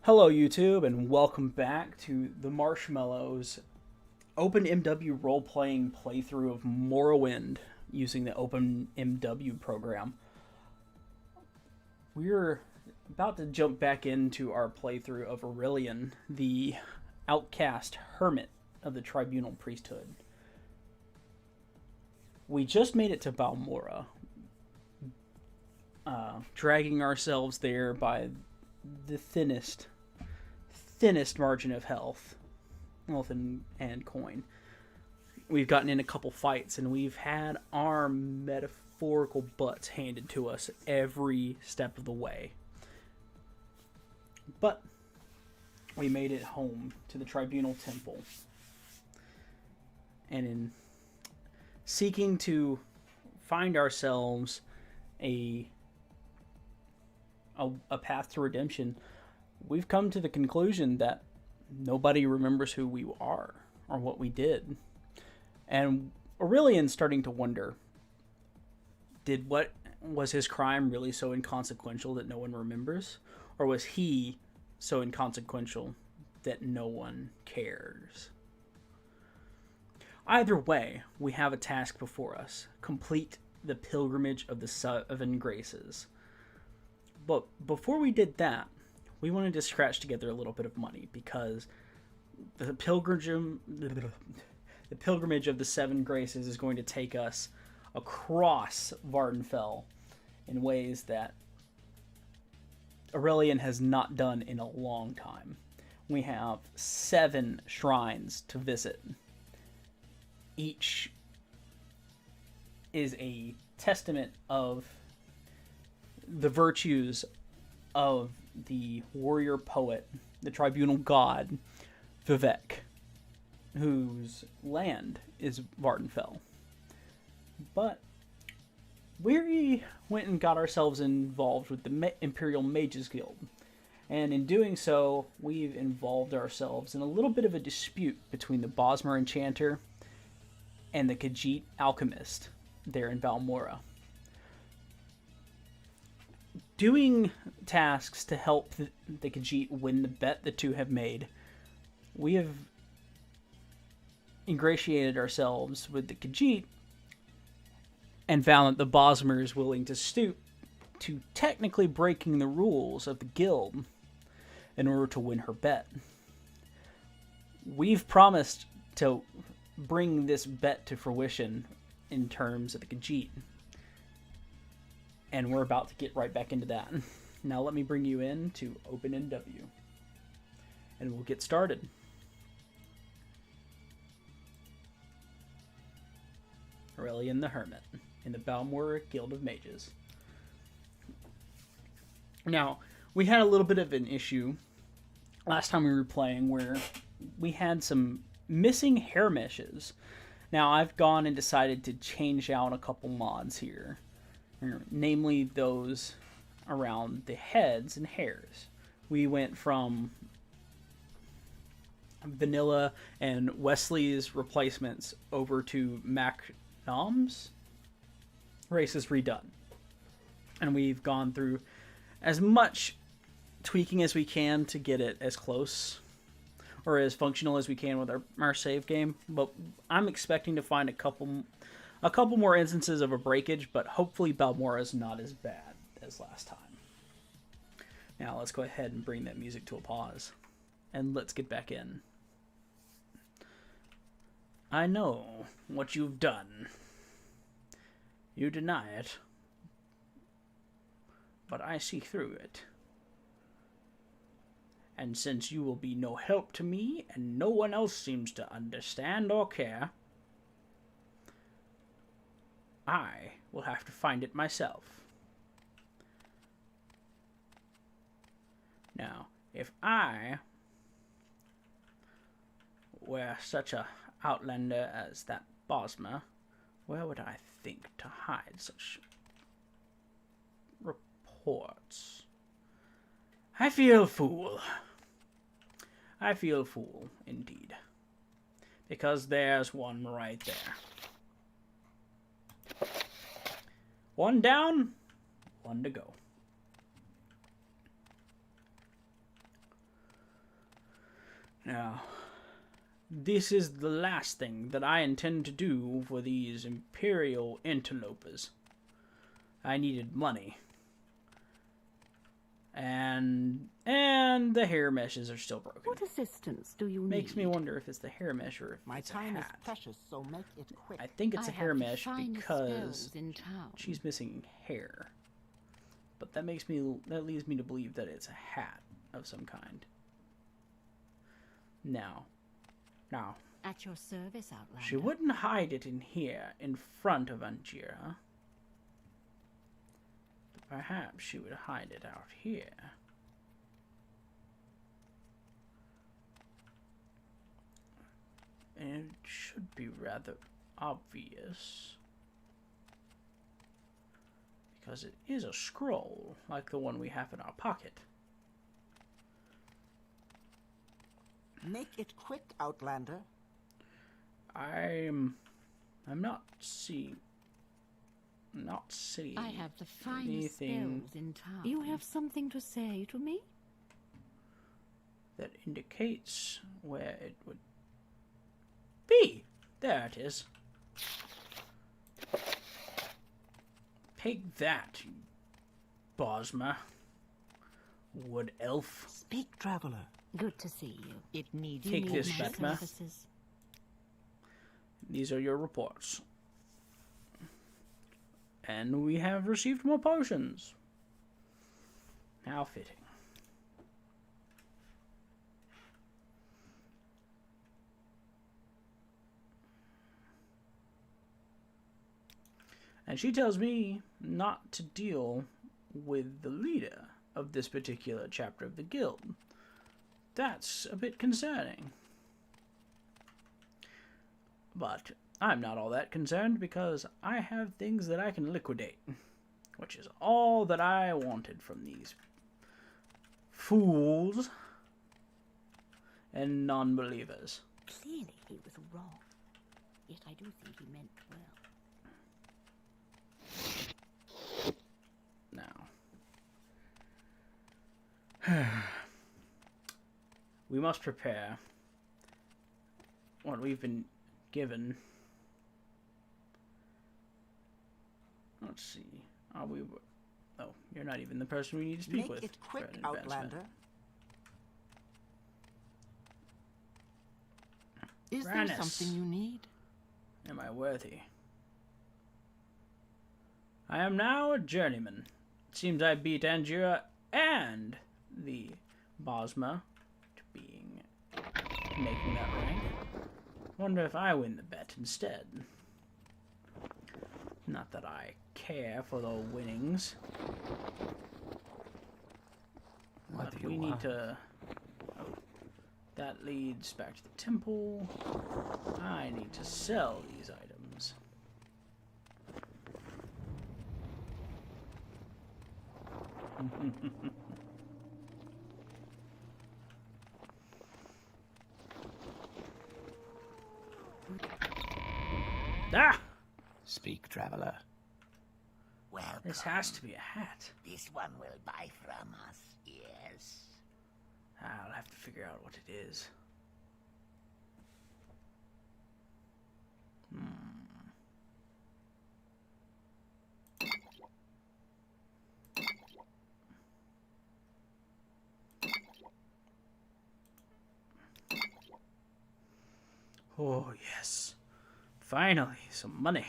Hello YouTube and welcome back to the Marshmallows OpenMW role-playing playthrough of Morrowind using the OpenMW program. We're about to jump back into our playthrough of Orillion, the outcast hermit of the Tribunal Priesthood. We just made it to Balmora, dragging ourselves there by the thinnest margin of health and coin. We've gotten in a couple fights and we've had our metaphorical butts handed to us every step of the way. But we made it home to the Tribunal Temple. And in seeking to find ourselves a path to redemption, we've come to the conclusion that nobody remembers who we are or what we did. And Orillion's starting to wonder, was his crime really so inconsequential that no one remembers? Or was he so inconsequential that no one cares? Either way, we have a task before us. Complete the pilgrimage of the 7 graces. But before we did that, we wanted to scratch together a little bit of money because the pilgrimage of the 7 graces is going to take us across Vvardenfell in ways that Orillion has not done in a long time. We have 7 shrines to visit. Each is a testament of the virtues of the warrior poet, the tribunal god, Vivec, whose land is Vvardenfell. But we went and got ourselves involved with the Imperial Mages Guild. And in doing so, we've involved ourselves in a little bit of a dispute between the Bosmer Enchanter and the Khajiit Alchemist there in Balmora. Doing tasks to help the Khajiit win the bet the two have made, we have ingratiated ourselves with the Khajiit and found that the Bosmer is willing to stoop to technically breaking the rules of the guild in order to win her bet. We've promised to bring this bet to fruition in terms of the Khajiit. And we're about to get right back into that. Now let me bring you in to OpenMW. And we'll get started. Orillion the Hermit in the Balmora Guild of Mages. Now, we had a little bit of an issue last time we were playing where we had some missing hair meshes. Now, I've gone and decided to change out a couple mods here. Namely those around the heads and hairs. We went from Vanilla and Wesley's replacements over to Macnom's races redone. And we've gone through as much tweaking as we can to get it as close or as functional as we can with our save game. But I'm expecting to find a couple more instances of a breakage, but hopefully Balmora is not as bad as last time. Now let's go ahead and bring that music to a pause, and let's get back in. I know what you've done. You deny it, but I see through it. And since you will be no help to me, and no one else seems to understand or care, I will have to find it myself. Now, if I were such a outlander as that Bosmer, where would I think to hide such reports? I feel fool. I feel fool, indeed. Because there's one right there. One down, one to go. Now, this is the last thing that I intend to do for these Imperial interlopers. I needed money. And the hair meshes are still broken. What assistance do you need? Makes me wonder if it's the hair mesh or if My it's time a is hat. precious, so make it quick. I think it's a hair mesh because spells in town. she's missing hair. But that leads me to believe that it's a hat of some kind. Now, At your service, Outlander. she wouldn't hide it in here, in front of Angira. But perhaps she would hide it out here. And it should be rather obvious. Because it is a scroll, like the one we have in our pocket. Make it quick, Outlander. I'm not seeing I have the finest anything spells in town. You have something to say to me? that indicates where it would be. There it is. Take that, you Bosma. Wood elf. Speak, traveler. Good to see you. It needs Take this, my Fatma. services. These are your reports. And we have received more potions. How fitting. And she tells me not to deal with the leader of this particular chapter of the guild. That's a bit concerning. But I'm not all that concerned because I have things that I can liquidate, which is all that I wanted from these fools and non-believers. Clearly he was wrong. Yet I do think he meant well. Now, we must prepare what we've been given. Let's see. Are we? Oh, you're not even the person we need to speak Make with. it quick, for an advancement. Outlander. Is there Rannis. something you need? Am I worthy? I am now a journeyman. It seems I beat Angira and the Bosma to making that rank. Wonder if I win the bet instead. Not that I care for the winnings. But we need to... Oh, that leads back to the temple. I need to sell these items. Ah! Speak, traveler. Welcome. This has to be a hat. This one will buy from us, yes. I'll have to figure out what it is. Oh, yes. Finally, some money.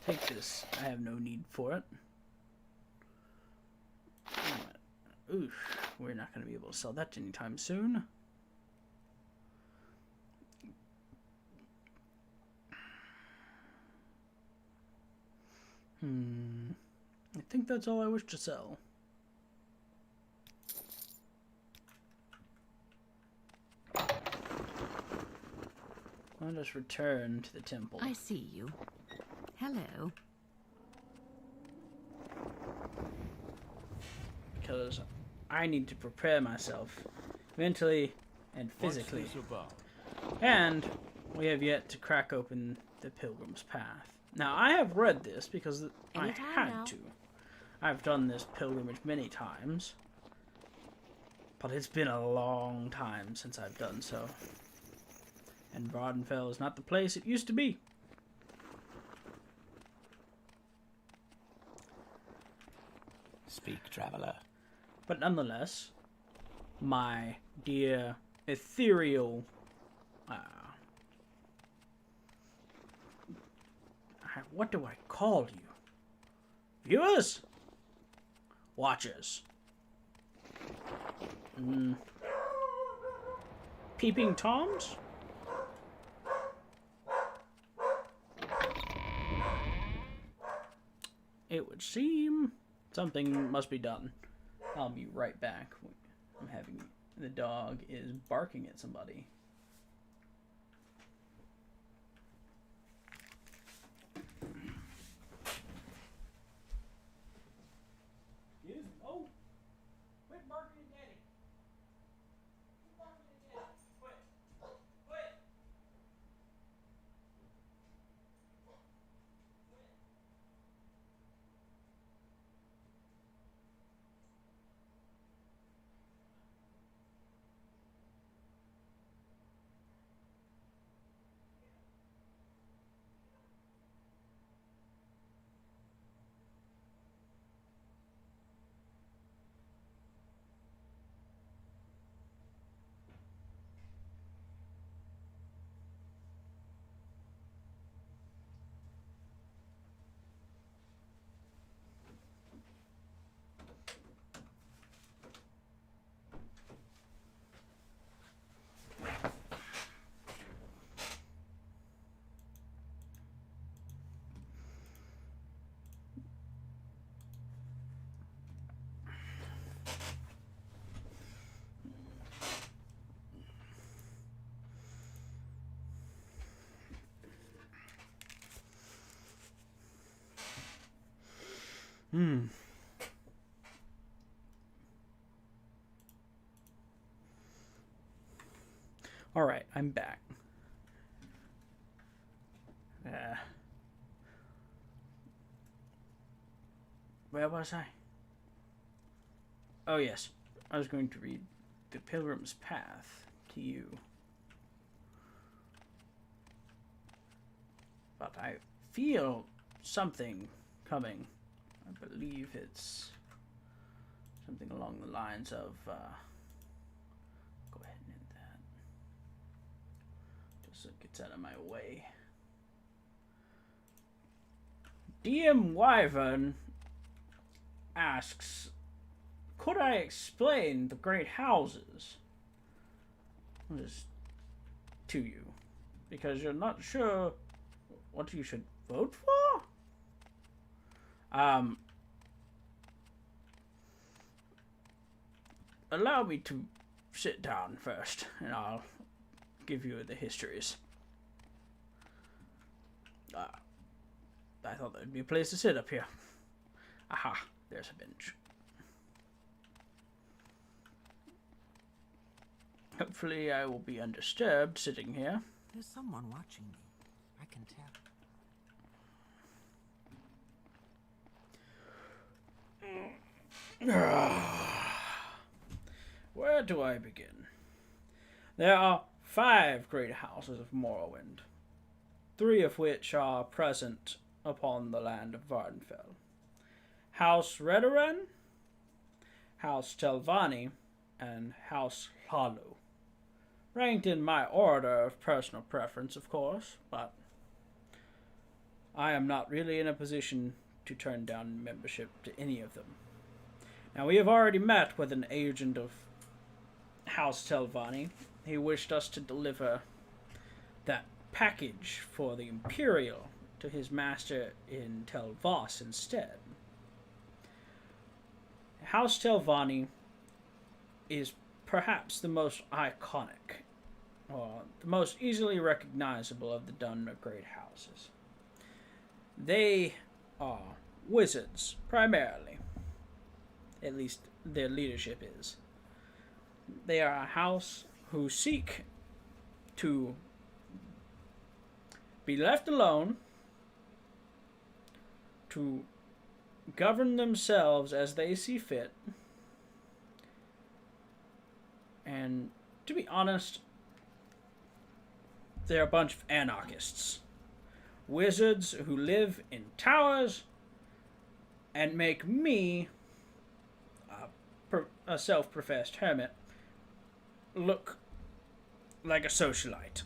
Take this. I have no need for it. Oof. We're not going to be able to sell that anytime soon. I think that's all I wish to sell. I'll just return to the temple. I see you. Hello. Because I need to prepare myself mentally and physically. And we have yet to crack open the Pilgrim's Path. Now, I have read this because I Anytime had now. to. I've done this pilgrimage many times. But it's been a long time since I've done so. And Vardenfell is not the place it used to be. Speak, traveler. But nonetheless, my dear ethereal... what do I call you? Viewers? Watchers? Peeping Toms? It would seem something must be done. I'll be right back. I'm having... The dog is barking at somebody. Quit barking at Daddy. Quit barking at Daddy. Quit. Quit. Alright, I'm back. Where was I? Oh yes, I was going to read The Pilgrim's Path to you. But I feel something coming. I believe it's something along the lines of, go ahead and hit that. Just so it gets out of my way. DM Wyvern asks, could I explain the great houses? Just to you. Because you're not sure what you should vote for? Allow me to sit down first, and I'll give you the histories. I thought there'd be a place to sit up here. Aha, there's a bench. Hopefully I will be undisturbed sitting here. There's someone watching me. I can tell. Where do I begin? There are 5 great houses of Morrowind, 3 of which are present upon the land of Vardenfell. House Redoran, House Telvanni, and House Lalu. Ranked in my order of personal preference, of course, but I am not really in a position to turn down membership to any of them. Now, we have already met with an agent of House Telvanni. He wished us to deliver that package for the Imperial to his master in Tel Voss instead. House Telvanni is perhaps the most iconic, or the most easily recognizable of the Dunmer Great Houses. They are wizards, primarily. At least their leadership is. They are a house who seek to be left alone, to govern themselves as they see fit, And to be honest, they're a bunch of anarchists. Wizards who live in towers and make me, a self-professed hermit, look like a socialite.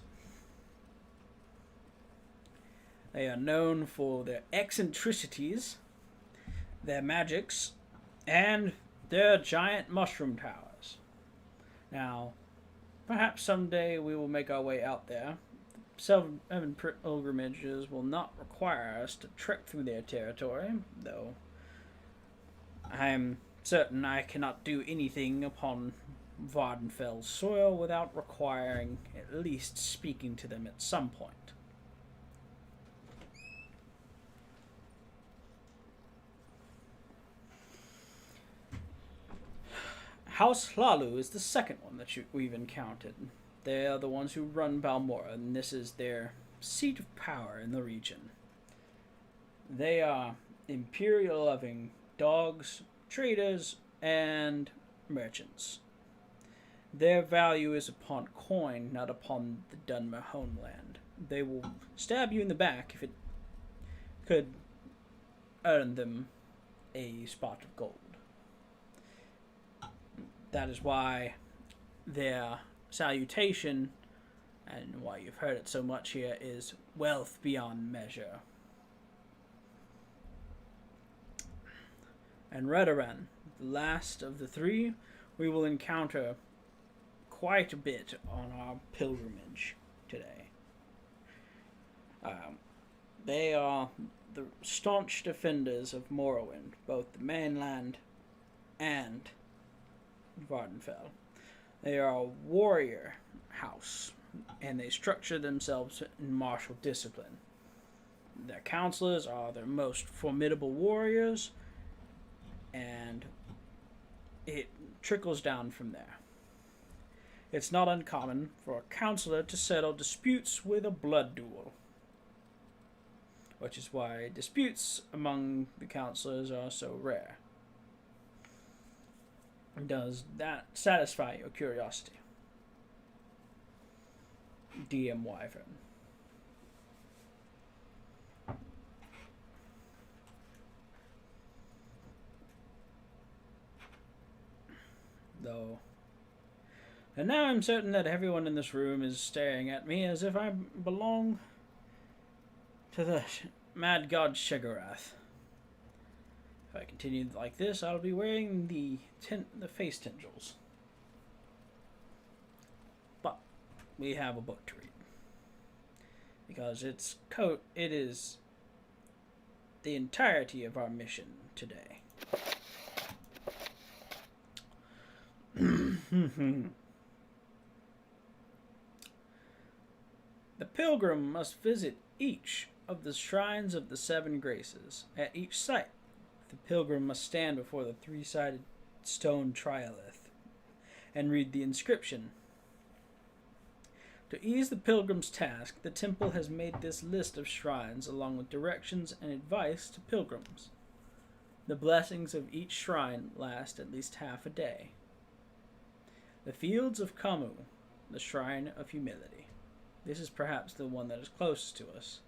They are known for their eccentricities, their magics, and their giant mushroom towers. Now, perhaps someday we will make our way out there. Seven pilgrimages will not require us to trek through their territory, though I am certain I cannot do anything upon Vardenfell's soil without requiring at least speaking to them at some point. House Lalu is the second one that we've encountered. They are the ones who run Balmora, and this is their seat of power in the region. They are imperial-loving dogs, traders, and merchants. Their value is upon coin, not upon the Dunmer homeland. They will stab you in the back if it could earn them a spot of gold. That is why their salutation, and why you've heard it so much here, is wealth beyond measure. And Redoran, the last of the three, we will encounter quite a bit on our pilgrimage today. They are the staunch defenders of Morrowind, both the mainland and Vardenfell. They are a warrior house, and they structure themselves in martial discipline. Their counselors are their most formidable warriors, and it trickles down from there. It's not uncommon for a counselor to settle disputes with a blood duel, which is why disputes among the counselors are so rare. Does that satisfy your curiosity, DM Wyvern? Though, and now I'm certain that everyone in this room is staring at me as if I belong to the mad god Shigarath. If I continue like this, I'll be wearing the face tendrils. But we have a book to read, because it is the entirety of our mission today. The pilgrim must visit each of the shrines of the seven graces. At each site, the pilgrim must stand before the three-sided stone triolith and read the inscription. To ease the pilgrim's task, the temple has made this list of shrines along with directions and advice to pilgrims. The blessings of each shrine last at least half a day. The Fields of Camus, the Shrine of Humility. This is perhaps the one that is closest to us,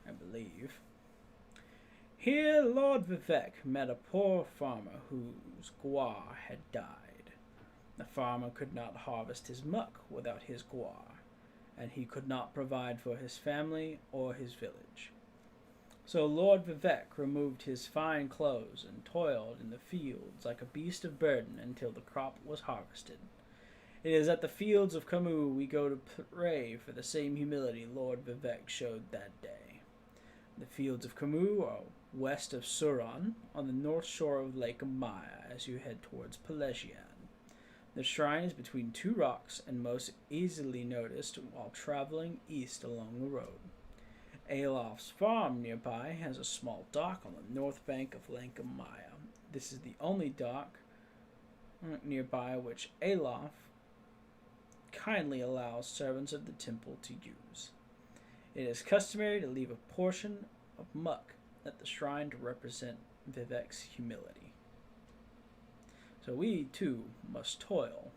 I believe. Here Lord Vivec met a poor farmer whose squaw had died. The farmer could not harvest his muck without his squaw, and he could not provide for his family or his village. So Lord Vivec removed his fine clothes and toiled in the fields like a beast of burden until the crop was harvested. It is at the Fields of Camus we go to pray for the same humility Lord Vivec showed that day. The Fields of Camus are west of Suron, on the north shore of Lake Maya as you head towards Pelesian. The shrine is between two rocks and most easily noticed while traveling east along the road. Alof's farm nearby has a small dock on the north bank of Lake Maya. This is the only dock nearby which Alof kindly allows servants of the temple to use. It is customary to leave a portion of muck at the shrine to represent Vivec's humility. So we, too, must toil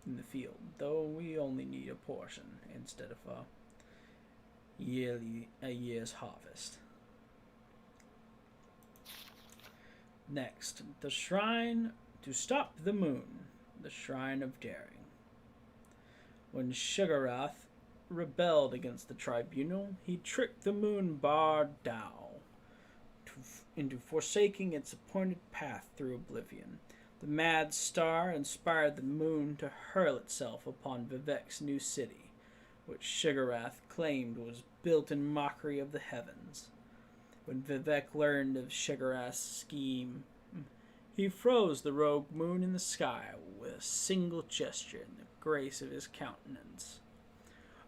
in the field, though we only need a portion instead of a year's harvest. Next, the Shrine to Stop the Moon, the Shrine of Daring. When Shigarath rebelled against the tribunal, he tricked the moon Bar Dao into forsaking its appointed path through oblivion. The mad star inspired the moon to hurl itself upon Vivec's new city, which Shigarath claimed was built in mockery of the heavens. When Vivec learned of Shigarath's scheme, he froze the rogue moon in the sky with a single gesture and the grace of his countenance.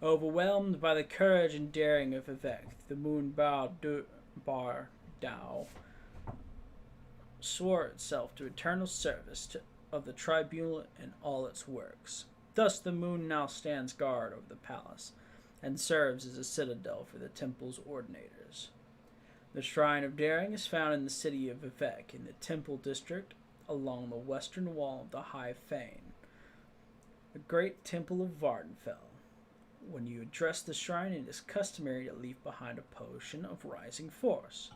Overwhelmed by the courage and daring of Vivec, the moon Bar Dao swore itself to eternal service of the tribunal and all its works. Thus the moon now stands guard over the palace and serves as a citadel for the temple's ordinators. The Shrine of Daring is found in the city of Vivec in the Temple District along the western wall of the High Fane, the great temple of Vardenfell. When you address the shrine, it is customary to leave behind a potion of rising force.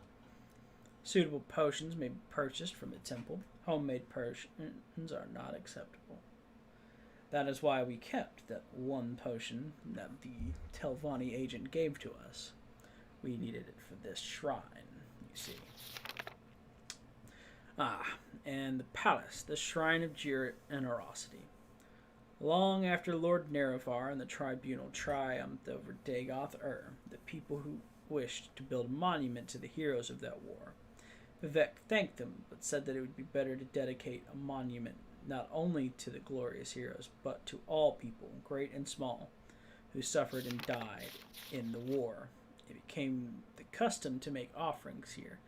Suitable potions may be purchased from the temple. Homemade potions are not acceptable. That is why we kept that one potion that the Telvanni agent gave to us. We needed it for this shrine, you see. And the palace, the Shrine of Generosity. Long after Lord Nerevar and the tribunal triumphed over Dagoth-Ur, the people who wished to build a monument to the heroes of that war, Vivec thanked them, but said that it would be better to dedicate a monument not only to the glorious heroes, but to all people, great and small, who suffered and died in the war. It became the custom to make offerings here,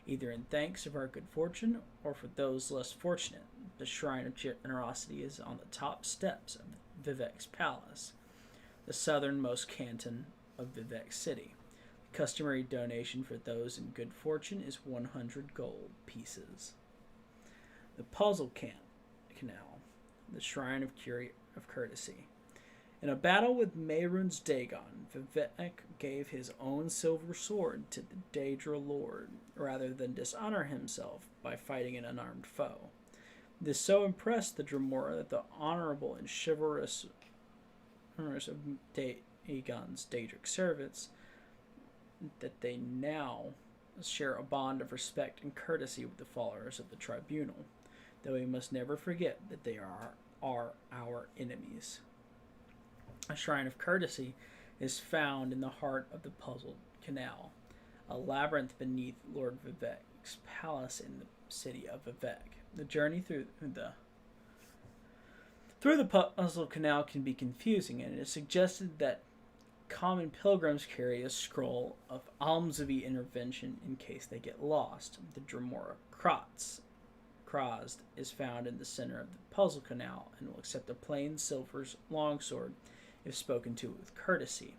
either in thanks of our good fortune or for those less fortunate. The Shrine of Generosity is on the top steps of Vivec's palace, the southernmost canton of Vivec City. The customary donation for those in good fortune is 100 gold pieces. The Puzzle Canal, the Shrine of Courtesy. In a battle with Mehrunes Dagon, Vivec gave his own silver sword to the Daedra Lord, rather than dishonor himself by fighting an unarmed foe. This so impressed the Dremora that the honorable and chivalrous of Dagon's Daedric servants that they now share a bond of respect and courtesy with the followers of the tribunal, though we must never forget that they are our enemies. A Shrine of Courtesy is found in the heart of the Puzzled Canal, a labyrinth beneath Lord Vivec's palace in the city of Vivec. The journey through the Puzzle Canal can be confusing, and it is suggested that common pilgrims carry a scroll of almsy intervention in case they get lost. The Dremora Krazd is found in the center of the Puzzle Canal and will accept a plain silver longsword if spoken to with courtesy.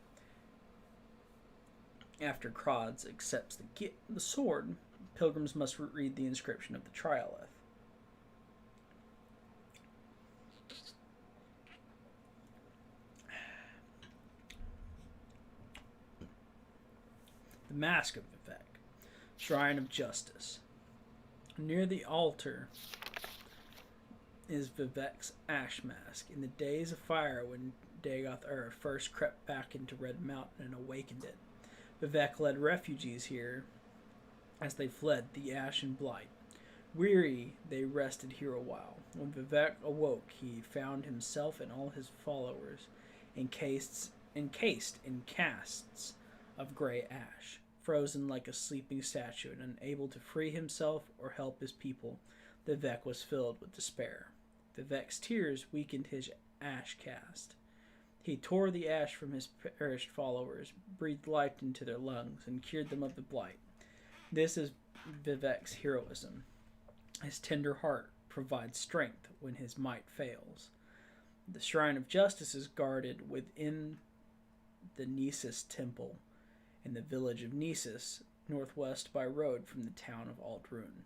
After Krazd accepts the sword, pilgrims must read the inscription of the Triolith. The Mask of Vivec, Shrine of Justice. Near the altar is Vivec's ash mask. In the days of fire, when Dagoth-Ur first crept back into Red Mountain and awakened it, Vivec led refugees here as they fled the ash and blight. Weary, they rested here a while. When Vivec awoke, he found himself and all his followers encased in casts of gray ash, frozen like a sleeping statue and unable to free himself or help his people. Vivec was filled with despair. Vivec's tears weakened his ash cast. He tore the ash from his perished followers, breathed life into their lungs, and cured them of the blight. This is Vivec's heroism. His tender heart provides strength when his might fails. The Shrine of Justice is guarded within the Nisus Temple in the village of Nisus, northwest by road from the town of Aldrune.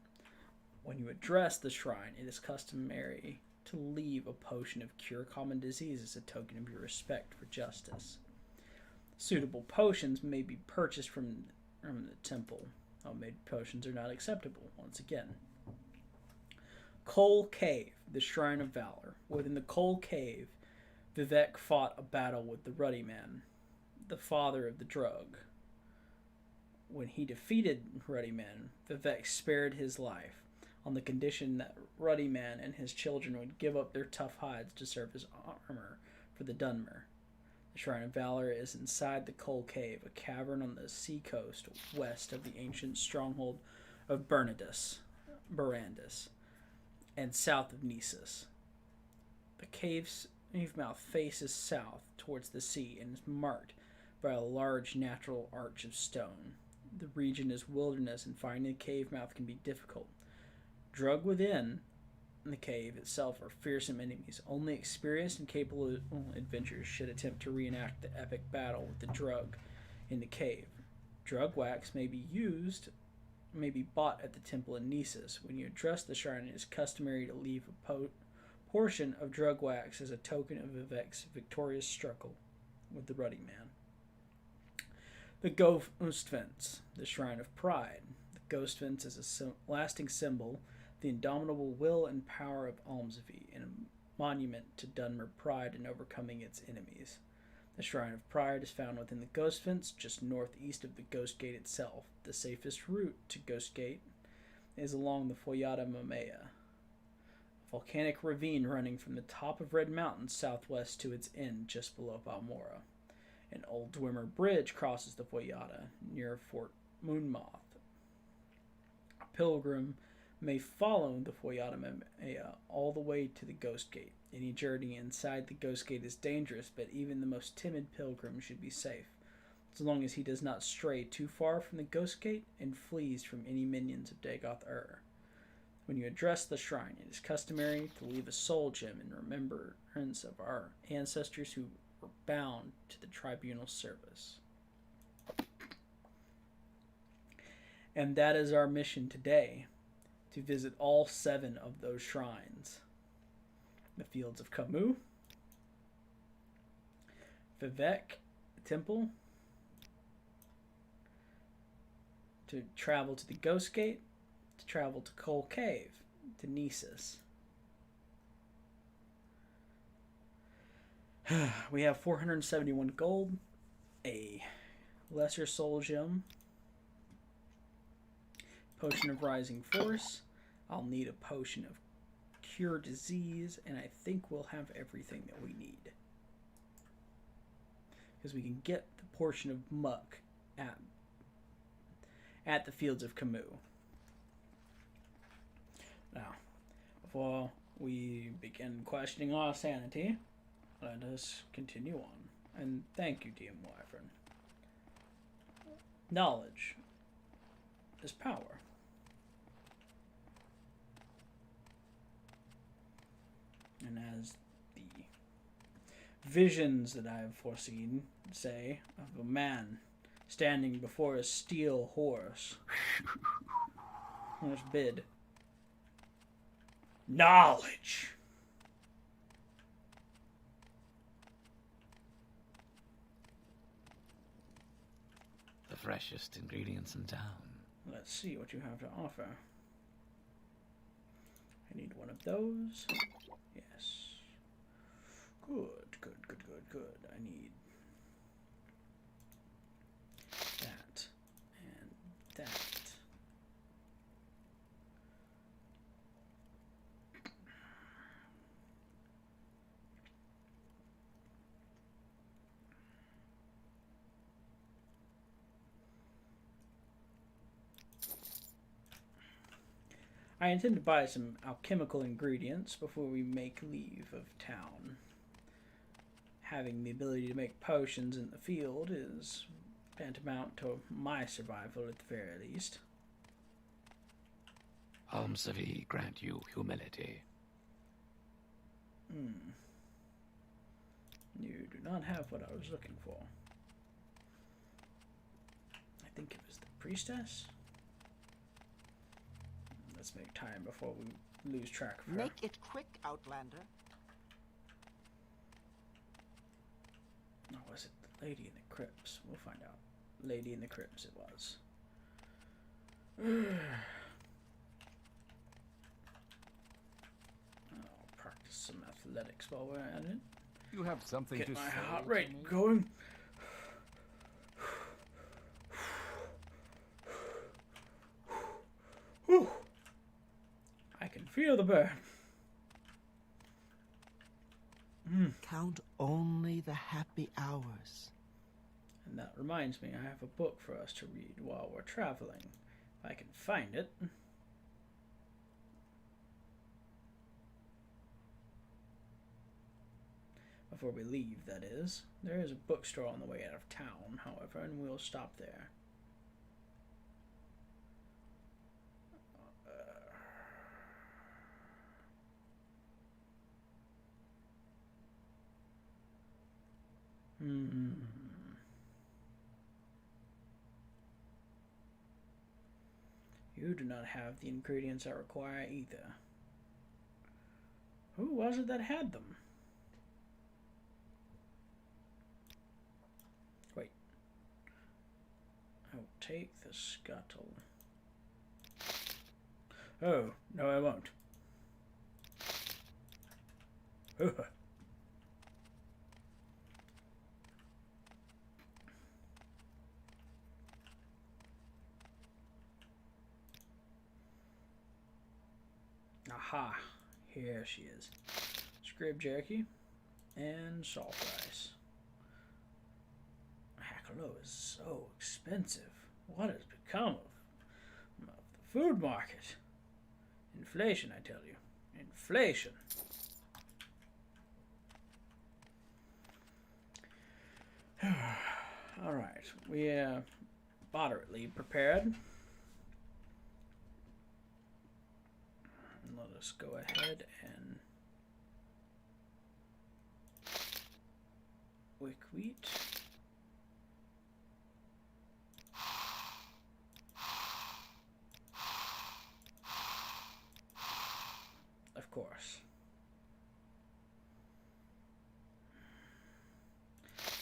When you address the shrine, it is customary to leave a potion of cure common disease as a token of your respect for justice. Suitable potions may be purchased from the temple. Homemade potions are not acceptable, once again. Coal Cave, the Shrine of Valor. Within the Coal Cave, Vivec fought a battle with the Ruddy Man, the father of the drug. When he defeated Ruddy Man, Vivec spared his life, on the condition that Ruddy Man and his children would give up their tough hides to serve as armor for the Dunmer. The Shrine of Valor is inside the Coal Cave, a cavern on the sea coast west of the ancient stronghold of Barandus, and south of Nisus. The cave's mouth faces south towards the sea and is marked by a large natural arch of stone. The region is wilderness, and finding the cave mouth can be difficult. Drug within the cave itself are fearsome enemies. Only experienced and capable adventurers should attempt to reenact the epic battle with the drug in the cave. Drug wax may be bought at the temple in Nisus. When you address the shrine, it is customary to leave a portion of drug wax as a token of Vivec's victorious struggle with the Ruddy Man. The Ghost Fence, the Shrine of Pride. The Ghost Fence is a lasting symbol, the indomitable will and power of Almsvi, and a monument to Dunmer pride in overcoming its enemies. The Shrine of Pride is found within the Ghost Fence, just northeast of the Ghost Gate itself. The safest route to Ghost Gate is along the Foyata Mamea, a volcanic ravine running from the top of Red Mountain southwest to its end just below Balmora. An old Dwemer bridge crosses the Foyata near Fort Moonmoth. A pilgrim may follow the Foyata Mamea all the way to the Ghost Gate. Any journey inside the Ghost Gate is dangerous, but even the most timid pilgrim should be safe, as long as he does not stray too far from the Ghost Gate and flees from any minions of Dagoth-Ur. When you address the shrine, it is customary to leave a soul gem in remembrance of our ancestors who were bound to the tribunal service. And that is our mission today, to visit all 7 of those shrines. The Fields of Camus, Vivec Temple, to travel to the Ghost Gate, to travel to Coal Cave, to Nisus. We have 471 gold, a lesser soul gem, potion of rising force. I'll need a potion of cure disease, and I think we'll have everything that we need, because we can get the portion of muck at the Fields of Camus. Now, before we begin questioning our sanity, let us continue on. And thank you, DM Wyvern. Knowledge is power. And as the visions that I have foreseen say of a man standing before a steel horse, let's bid knowledge. The freshest ingredients in town. Let's see what you have to offer. I need one of those. Yes. Good. I need that and that. I intend to buy some alchemical ingredients before we make leave of town. Having the ability to make potions in the field is tantamount to my survival at the very least. Almsavi grant you humility. You do not have what I was looking for. I think it was the priestess. Let's make time before we lose track of her. Make it quick, Outlander. Or was it the Lady in the Crypts? We'll find out. Lady in the Crypts it was. I'll practice some athletics while we're at it. You have something Get to my say heart to rate me? going. Whew. I can feel the burn. Count only the happy hours. And that reminds me, I have a book for us to read while we're traveling. If I can find it. Before we leave, that is. There is a bookstore on the way out of town, however, and we'll stop there. You do not have the ingredients I require either. Who was it that had them? Wait. I'll take the scuttle. Oh, no I won't. Aha, here she is. Scrib jerky and salt rice. Hackalo is so expensive. What has become of the food market? Inflation, I tell you. Inflation. Alright, we are moderately prepared. Let us go ahead and wick wheat. Of course.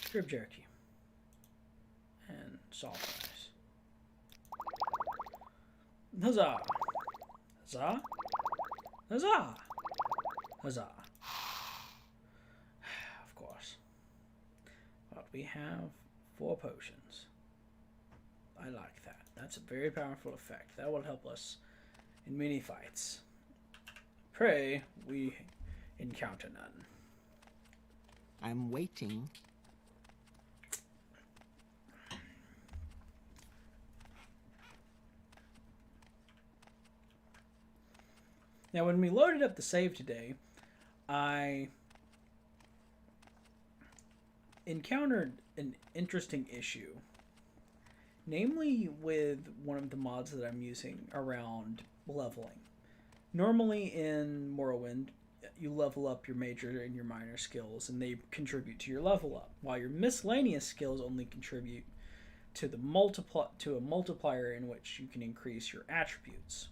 Scrib jerky. And salt rice. Huzzah! Huzzah! Huzzah! Huzzah! Of course. But we have 4 potions. I like that. That's a very powerful effect. That will help us in many fights. Pray we encounter none. I'm waiting. Now, when we loaded up the save today, I encountered an interesting issue. Namely with one of the mods that I'm using around leveling. Normally in Morrowind, you level up your major and your minor skills, and they contribute to your level up, while your miscellaneous skills only contribute to the a multiplier in which you can increase your attributes.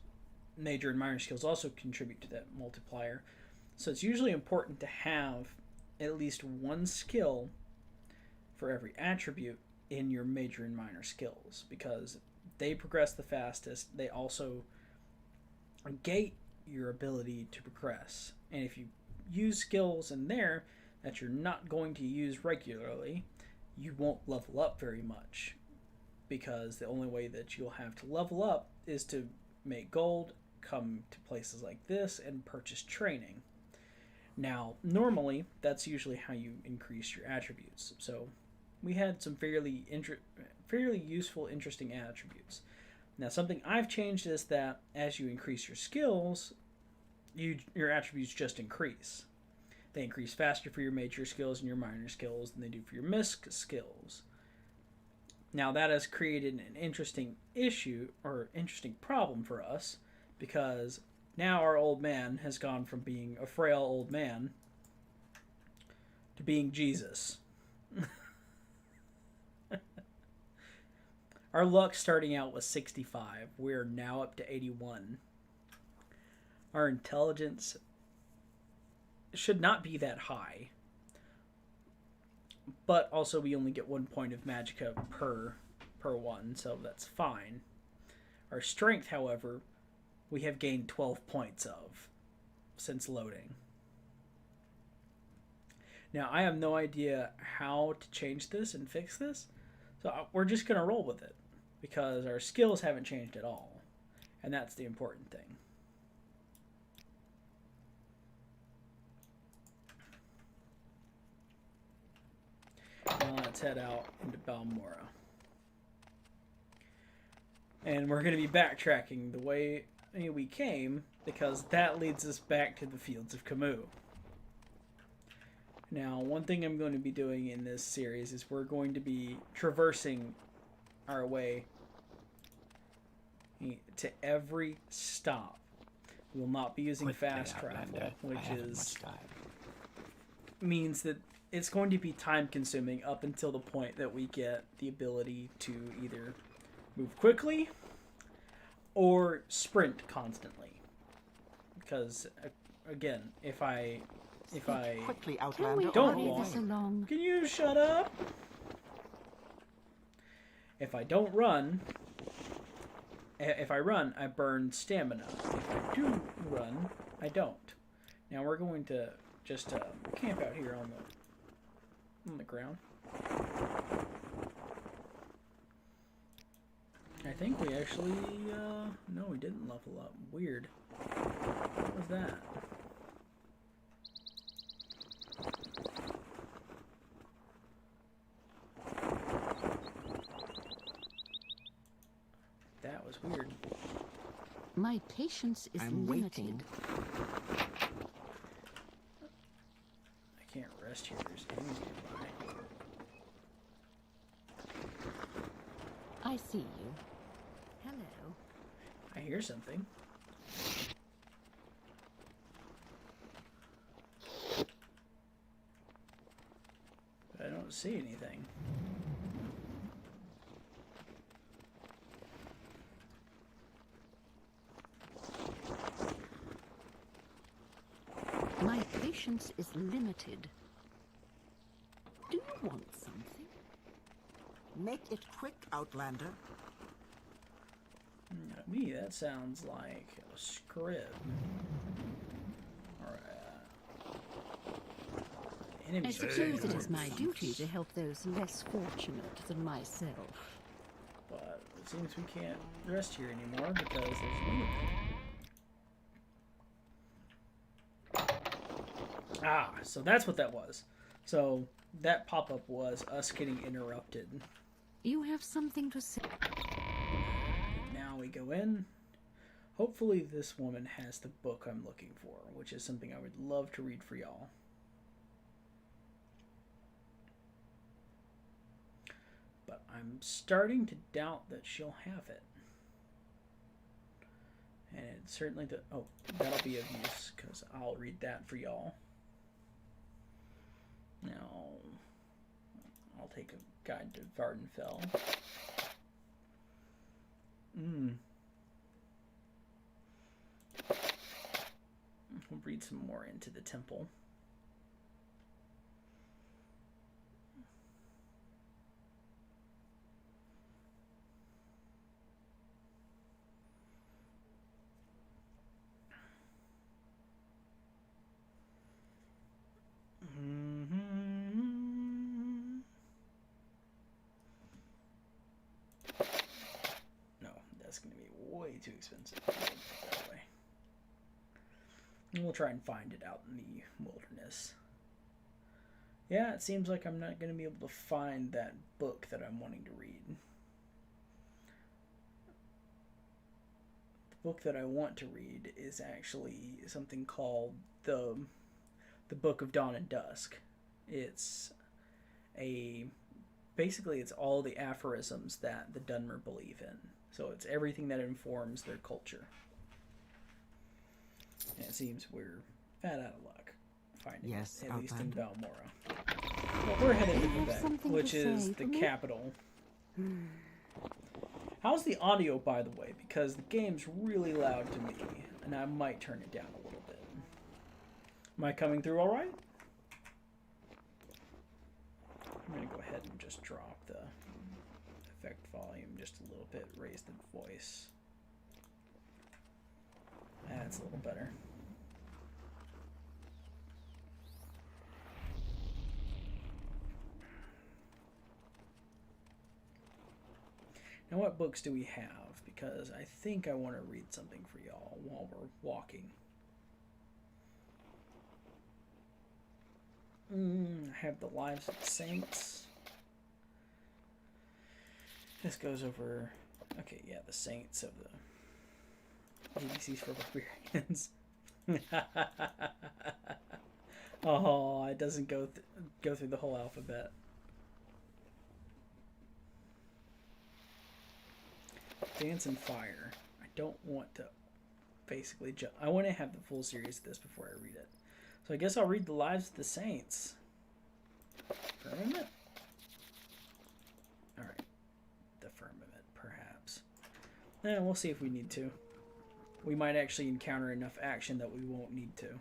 Major and minor skills also contribute to that multiplier, so it's usually important to have at least one skill for every attribute in your major and minor skills, because they progress the fastest. They also gate your ability to progress, and if you use skills in there that you're not going to use regularly, you won't level up very much, because the only way that you'll have to level up is to make gold, come to places like this, and purchase training. Now, normally, that's usually how you increase your attributes. So, we had some fairly useful, interesting attributes. Now, something I've changed is that as you increase your skills, your attributes just increase. They increase faster for your major skills and your minor skills than they do for your misc skills. Now, that has created an interesting issue, or interesting problem for us, because now our old man has gone from being a frail old man to being Jesus. Our luck starting out was 65. We're now up to 81. our intelligence should not be that high. But also we only get 1 point of magicka per one, so that's fine. Our strength, however, we have gained 12 points of since loading. Now, I have no idea how to change this and fix this, so we're just going to roll with it, because our skills haven't changed at all, and that's the important thing. Now let's head out into Balmora. And we're going to be backtracking the way we came, because that leads us back to the Fields of Camus. Now, one thing I'm going to be doing in this series is we're going to be traversing our way to every stop. We will not be using fast travel, which means that it's going to be time consuming up until the point that we get the ability to either move quickly or sprint constantly. Because again, if I Quickly, Can Outlander. we Don't hurry walk. this along? Can you shut up? If I don't run, if I run, I burn stamina. If I do run, I don't. Now we're going to just camp out here on the ground. I think we actually, no, we didn't level up. Weird. What was that? That was weird. My patience is I'm limited. waiting. I can't rest here. There's enemies nearby. I see you. Hello. I hear something. But I don't see anything. My patience is limited. Do you want something? Make it quick, Outlander. To me, that sounds like a scrib. Or enemy. I suppose it is my duty to help those less fortunate than myself. But it seems we can't rest here anymore because there's movement. Ah, so that's what that was. So that pop-up was us getting interrupted. You have something to say? Now we go in. Hopefully this woman has the book I'm looking for, which is something I would love to read for y'all. But I'm starting to doubt that she'll have it. And it's certainly oh, that'll be of use, because I'll read that for y'all. Now, I'll take a guide to Vardenfell. We'll read some more into the temple. No, that's going to be way too expensive. That way. We'll try and find it out in the wilderness. Yeah, it seems like I'm not going to be able to find that book that I'm wanting to read. The book that I want to read is actually something called the Book of Dawn and Dusk. It's basically it's all the aphorisms that the Dunmer believe in. So it's everything that informs their culture. And it seems we're fat out of luck finding it, at least in Balmora. Well, we're headed to Vivec, which is the capital. How's the audio, by the way? Because the game's really loud to me. And I might turn it down a little bit. Am I coming through all right? I'm going to go ahead and just drop the effect volume just a little bit, raise the voice. That's a little better. Now what books do we have? Because I think I want to read something for y'all while we're walking. I have the Lives of the Saints. This goes over... Okay, yeah, the Saints of the ABCs for Barbarians. Oh, it doesn't go through the whole alphabet. Dance and Fire. I don't want to basically jump. I want to have the full series of this before I read it. So I guess I'll read the Lives of the Saints. Firmament? Alright. The Firmament, perhaps. We'll see if we need to. We might actually encounter enough action that we won't need to.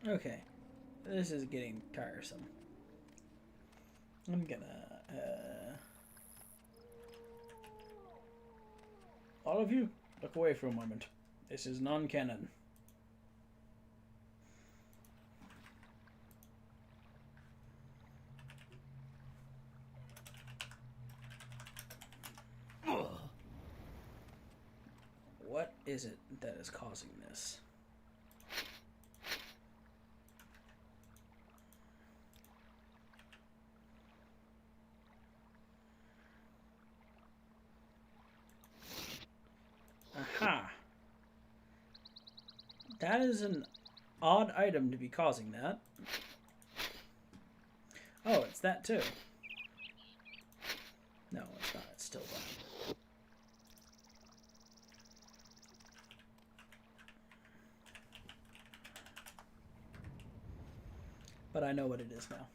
Okay, this is getting tiresome. I'm gonna, all of you, look away for a moment. This is non-canon. What is it that is causing this? Aha! That is an odd item to be causing that. Oh, it's that too. No, it's not. It's still that. But I know what it is now.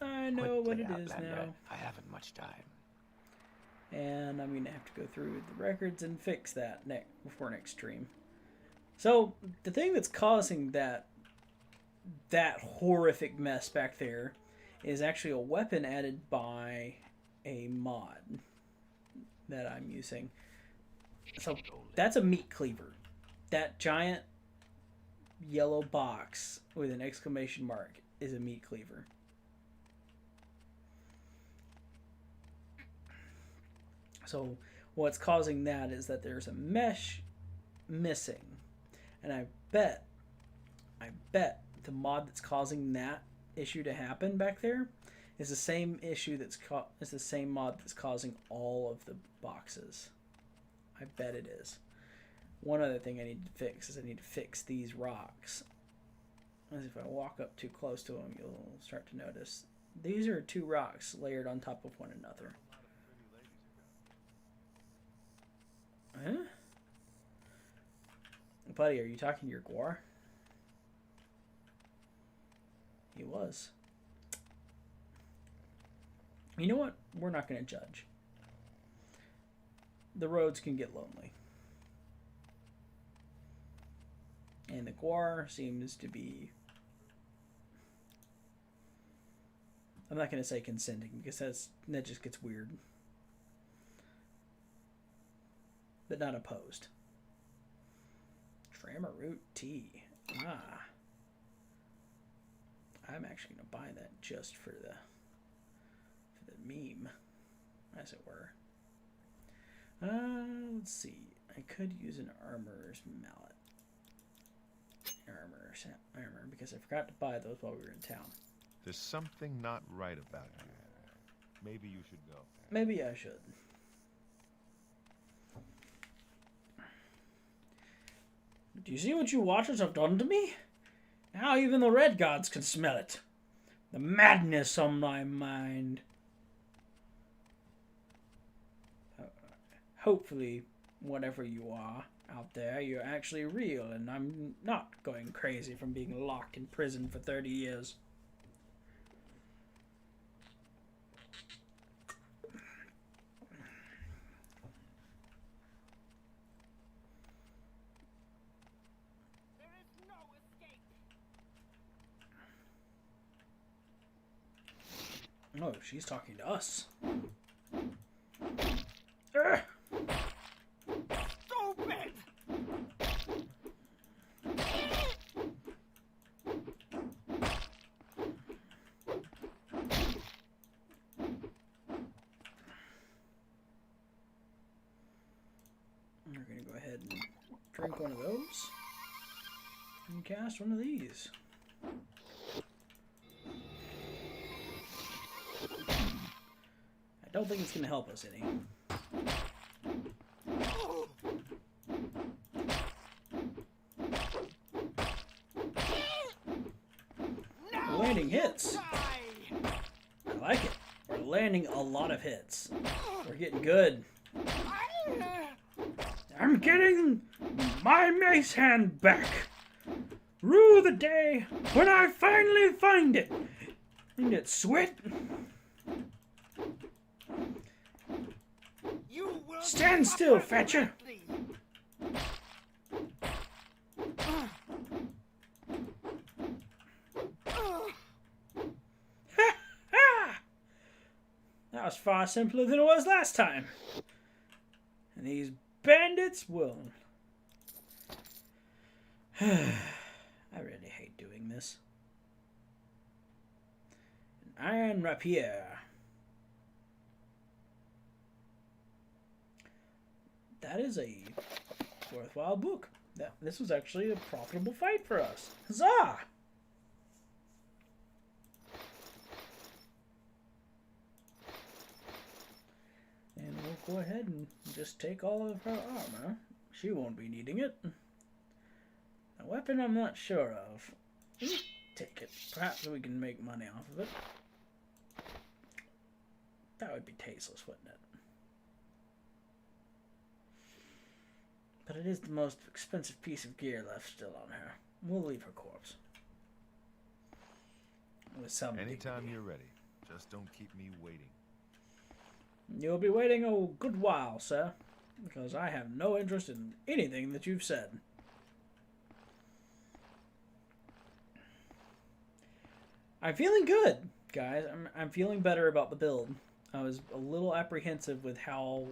I know what it is now. I haven't much time. And I'm going to have to go through the records and fix that before next stream. So, the thing that's causing that horrific mess back there is actually a weapon added by a mod that I'm using. So, that's a meat cleaver. That giant yellow box with an exclamation mark is a meat cleaver. So what's causing that is that there's a mesh missing. And I bet the mod that's causing that issue to happen back there is the same issue is the same mod that's causing all of the boxes. I bet it is. One other thing I need to fix is I need to fix these rocks. As if I walk up too close to them, you'll start to notice. These are two rocks layered on top of one another. Huh? Buddy, are you talking to your Guar? He was. You know what? We're not going to judge. The roads can get lonely. And the Guar seems to be... I'm not going to say consenting because that just gets weird. But not opposed. Tramaroot tea. Ah. I'm actually going to buy that just for the meme, as it were. Let's see. I could use an armorer's mallet. armor, because I forgot to buy those while we were in town. There's something not right about you. Maybe you should go. Maybe I should. Do you see what you watchers have done to me? Now even the red gods can smell it. The madness on my mind. Hopefully, whatever you are out there, you're actually real, and I'm not going crazy from being locked in prison for 30 years. Oh, she's talking to us. Stupid! We're gonna go ahead and drink one of those and cast one of these. I don't think it's going to help us any. We're landing hits. I like it. We're landing a lot of hits. We're getting good. I'm getting my mace hand back. Rue the day when I finally find it. Ain't it sweet? Stand still, Fetcher! That was far simpler than it was last time. And these bandits will... I really hate doing this. An iron rapier. That is a worthwhile book. This was actually a profitable fight for us. Huzzah! And we'll go ahead and just take all of her armor. She won't be needing it. A weapon I'm not sure of. Take it. Perhaps we can make money off of it. That would be tasteless, wouldn't it? But it is the most expensive piece of gear left still on her. We'll leave her corpse. With some Anytime dignity. you're ready. Just don't keep me waiting. You'll be waiting a good while, sir. Because I have no interest in anything that you've said. I'm feeling good, guys. I'm feeling better about the build. I was a little apprehensive with how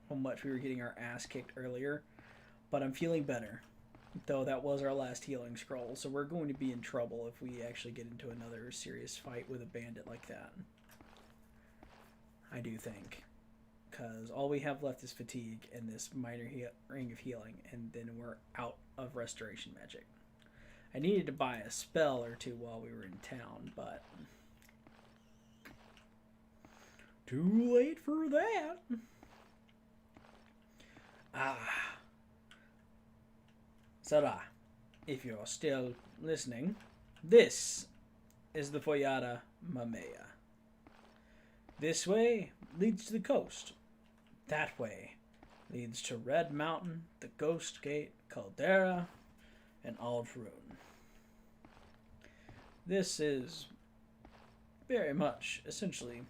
much we were getting our ass kicked earlier. But I'm feeling better, though that was our last healing scroll, so we're going to be in trouble if we actually get into another serious fight with a bandit like that. I do think. Because all we have left is fatigue and this minor ring of healing, and then we're out of restoration magic. I needed to buy a spell or two while we were in town, but... too late for that! Sarah, if you're still listening, this is the Foyada Mamea. This way leads to the coast. That way leads to Red Mountain, the Ghost Gate, Caldera, and Aldrune. This is very much, essentially,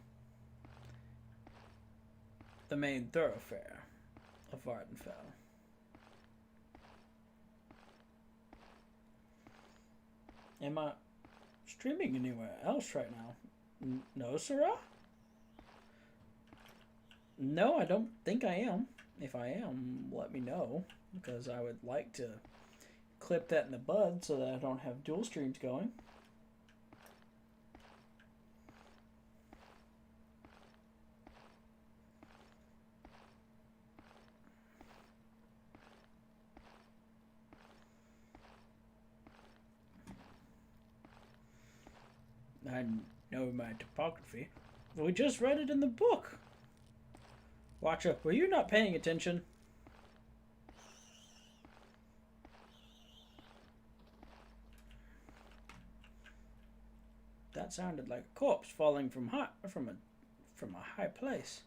the main thoroughfare of Vardenfell. Am I streaming anywhere else right now? No, Sarah? No, I don't think I am. If I am, let me know, because I would like to clip that in the bud so that I don't have dual streams going. I know my topography. We just read it in the book. Watcher, were you not paying attention? That sounded like a corpse falling from a high place.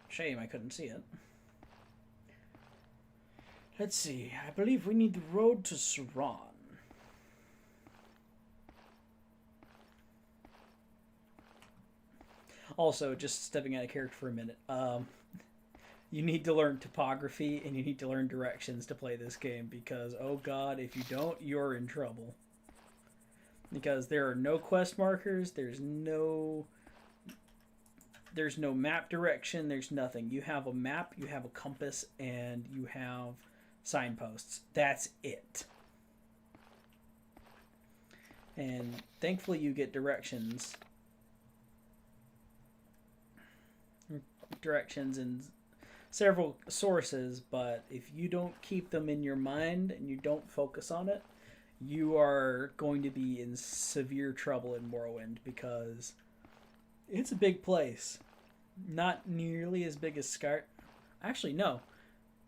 Shame I couldn't see it. Let's see. I believe we need the road to Shrine. Also, just stepping out of character for a minute. You need to learn topography and you need to learn directions to play this game because, oh god, if you don't, you're in trouble. Because there are no quest markers, there's no map direction, there's nothing. You have a map, you have a compass, and you have signposts. That's it. And thankfully you get directions in several sources, but if you don't keep them in your mind and you don't focus on it, you are going to be in severe trouble in Morrowind because it's a big place. Not nearly as big as Skyrim. Actually, no.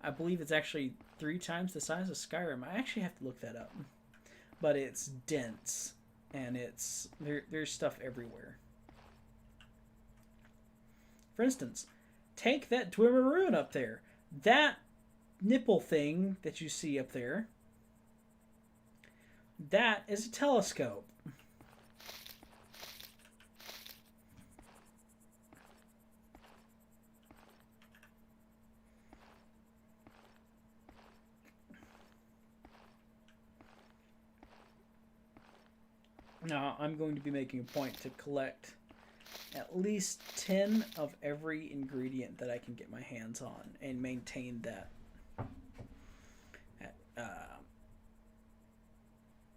I believe it's actually 3 times the size of Skyrim. I actually have to look that up. But it's dense, and there's stuff everywhere. For instance, take that Dwemer ruin up there. That nipple thing that you see up there, that is a telescope. Now, I'm going to be making a point to collect at least 10 of every ingredient that I can get my hands on and maintain that.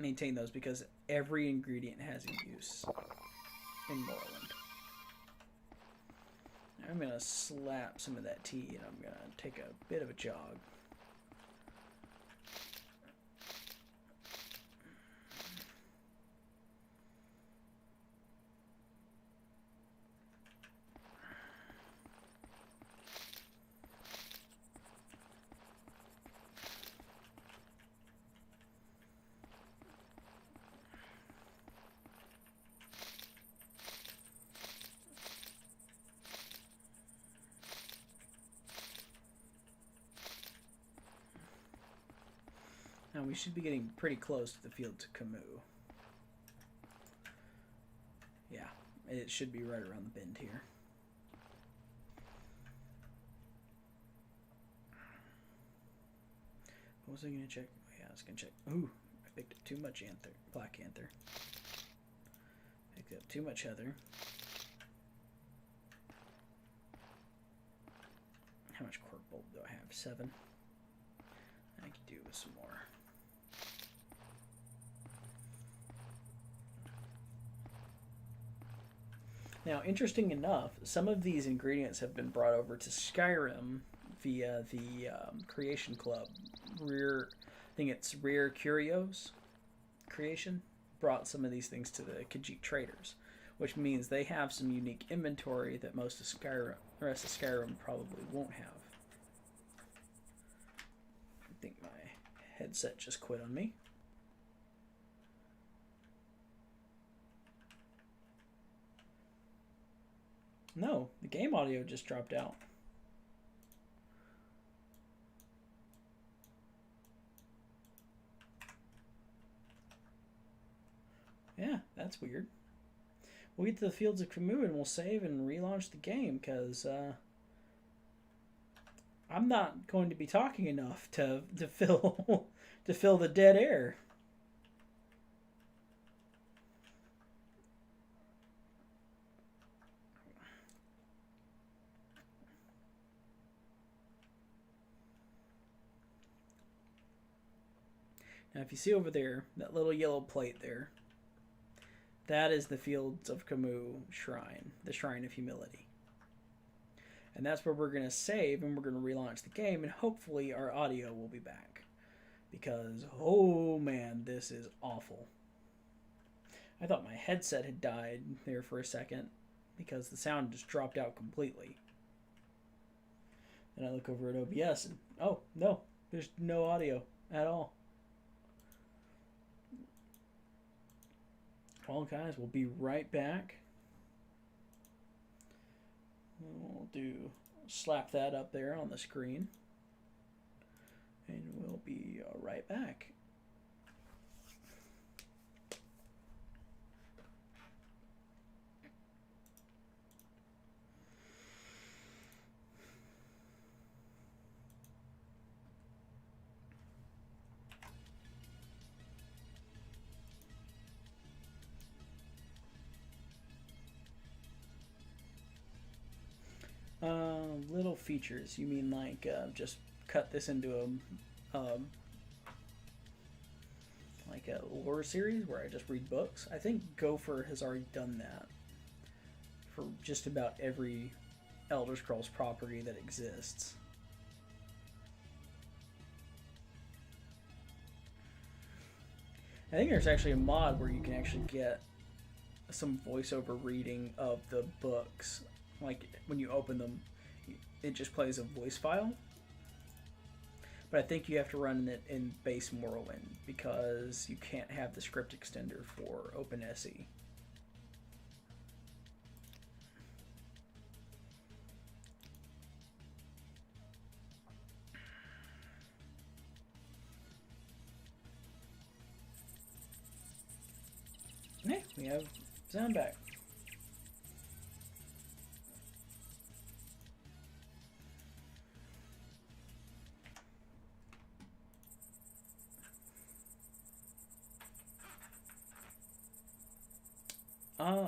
Maintain those because every ingredient has a use in Morrowind. I'm going to slap some of that tea and I'm going to take a bit of a jog. Now we should be getting pretty close to the field to Camus. Yeah, it should be right around the bend here. What was I going to check? Yeah, I was going to check. Ooh, I picked up too much anther, black anther. Picked up too much heather. How much cork bulb do I have? 7. I could do with some more. Now, interesting enough, some of these ingredients have been brought over to Skyrim via the Creation Club. I think it's Rare Curios Creation brought some of these things to the Khajiit traders, which means they have some unique inventory that most of Skyrim, the rest of Skyrim probably won't have. I think my headset just quit on me. No, the game audio just dropped out. Yeah, that's weird. We'll get to the Fields of Camus and we'll save and relaunch the game because I'm not going to be talking enough to fill to fill the dead air. Now, if you see over there, that little yellow plate there, that is the Fields of Camus Shrine, the Shrine of Humility. And that's where we're going to save and we're going to relaunch the game, and hopefully our audio will be back. Because, oh man, this is awful. I thought my headset had died there for a second because the sound just dropped out completely. And I look over at OBS and, oh, no, there's no audio at all. Well, guys, we'll be right back. We'll slap that up there on the screen. And we'll be right back. Little features. You mean like just cut this into like a lore series where I just read books? I think Gopher has already done that for just about every Elder Scrolls property that exists. I think there's actually a mod where you can actually get some voiceover reading of the books. Like when you open them, it just plays a voice file. But I think you have to run it in base Morrowind because you can't have the script extender for OpenSE. Hey, we have sound back.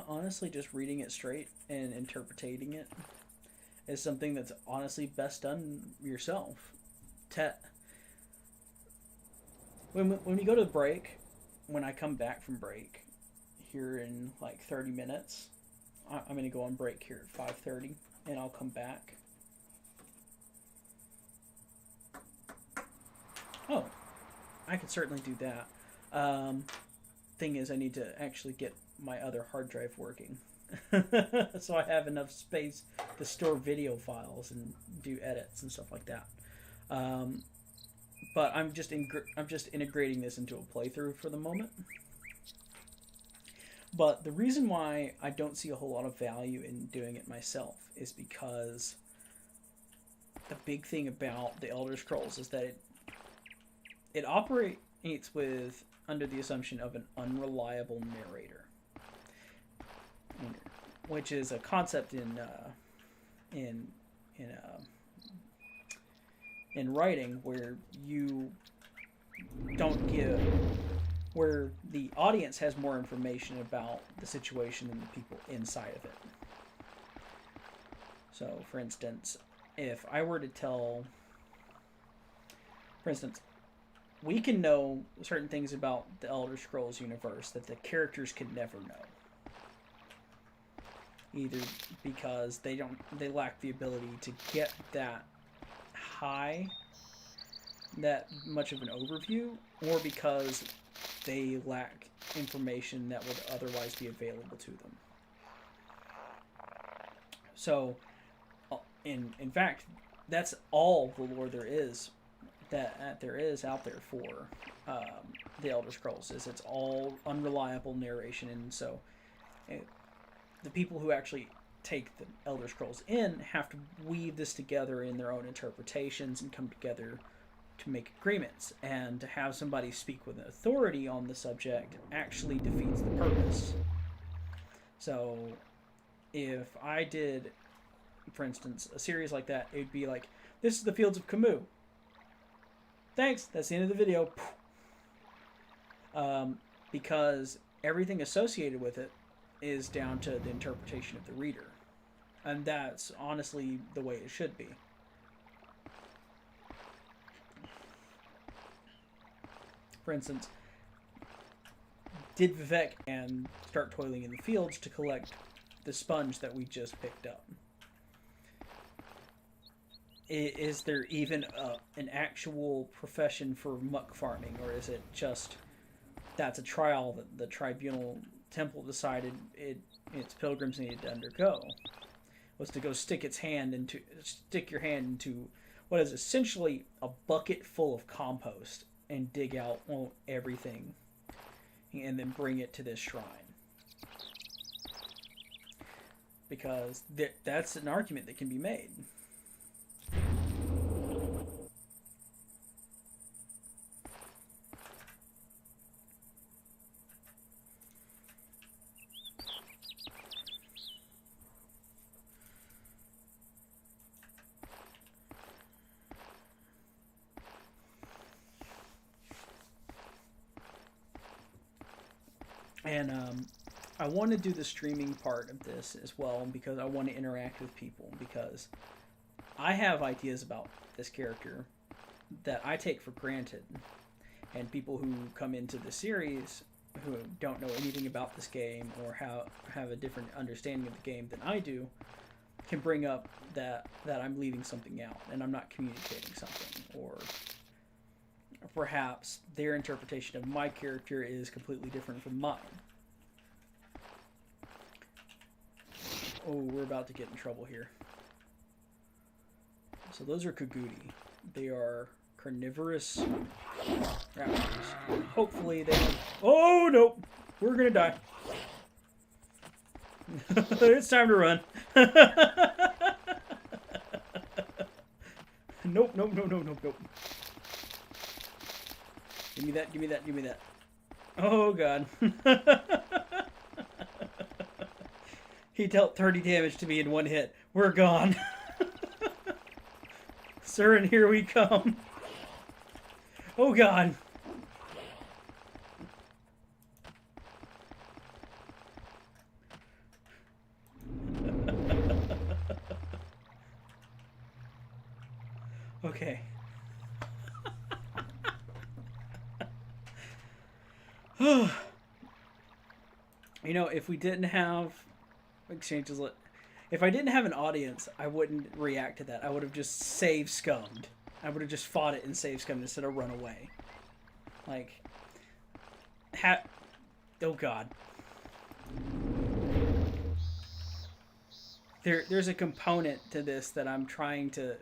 Honestly, just reading it straight and interpreting it is something that's honestly best done yourself. When we go to the break, when I come back from break here in like 30 minutes, I'm going to go on break here at 5:30, and I'll come back. Oh, I could certainly do that. Thing is, I need to actually get my other hard drive working so I have enough space to store video files and do edits and stuff like that. But I'm just integrating this into a playthrough for the moment. But the reason why I don't see a whole lot of value in doing it myself is because the big thing about the Elder Scrolls is that it operates with under the assumption of an unreliable narrator, which is a concept in writing where you don't give, where the audience has more information about the situation than the people inside of it. So, for instance, if I were to tell, for instance, we can know certain things about the Elder Scrolls universe that the characters could never know. Either because they lack the ability to get that much of an overview, or because they lack information that would otherwise be available to them. So, in fact, that's all the lore there is out there for the Elder Scrolls. Is it's all unreliable narration, and so the people who actually take the Elder Scrolls in have to weave this together in their own interpretations and come together to make agreements. And to have somebody speak with authority on the subject actually defeats the purpose. So if I did, for instance, a series like that, it would be like, this is the Fields of Camus. Thanks, that's the end of the video. Because everything associated with it is down to the interpretation of the reader. And that's honestly the way it should be. For instance, did Vivec and start toiling in the fields to collect the sponge that we just picked up? Is there even an actual profession for muck farming, or is it just that's a trial that the tribunal temple decided its pilgrims needed to undergo was to go stick your hand into what is essentially a bucket full of compost and dig out everything and then bring it to this shrine. Because that's an argument that can be made. And I want to do the streaming part of this as well because I want to interact with people, because I have ideas about this character that I take for granted, and people who come into the series who don't know anything about this game or have a different understanding of the game than I do can bring up that I'm leaving something out and I'm not communicating something, or perhaps their interpretation of my character is completely different from mine. Oh, we're about to get in trouble here. So those are Kagudi. They are carnivorous raptors. Hopefully they don't... Oh, nope! We're gonna die. It's time to run. Nope. Give me that. Oh, God. He dealt 30 damage to me in one hit. We're gone. Sir, and here we come. Oh, God. Okay. You know, if we didn't have exchanges, if I didn't have an audience, I wouldn't react to that. I would have just save scummed. I would have just fought it and save scummed instead of run away. Like, oh God. There's a component to this that I'm trying to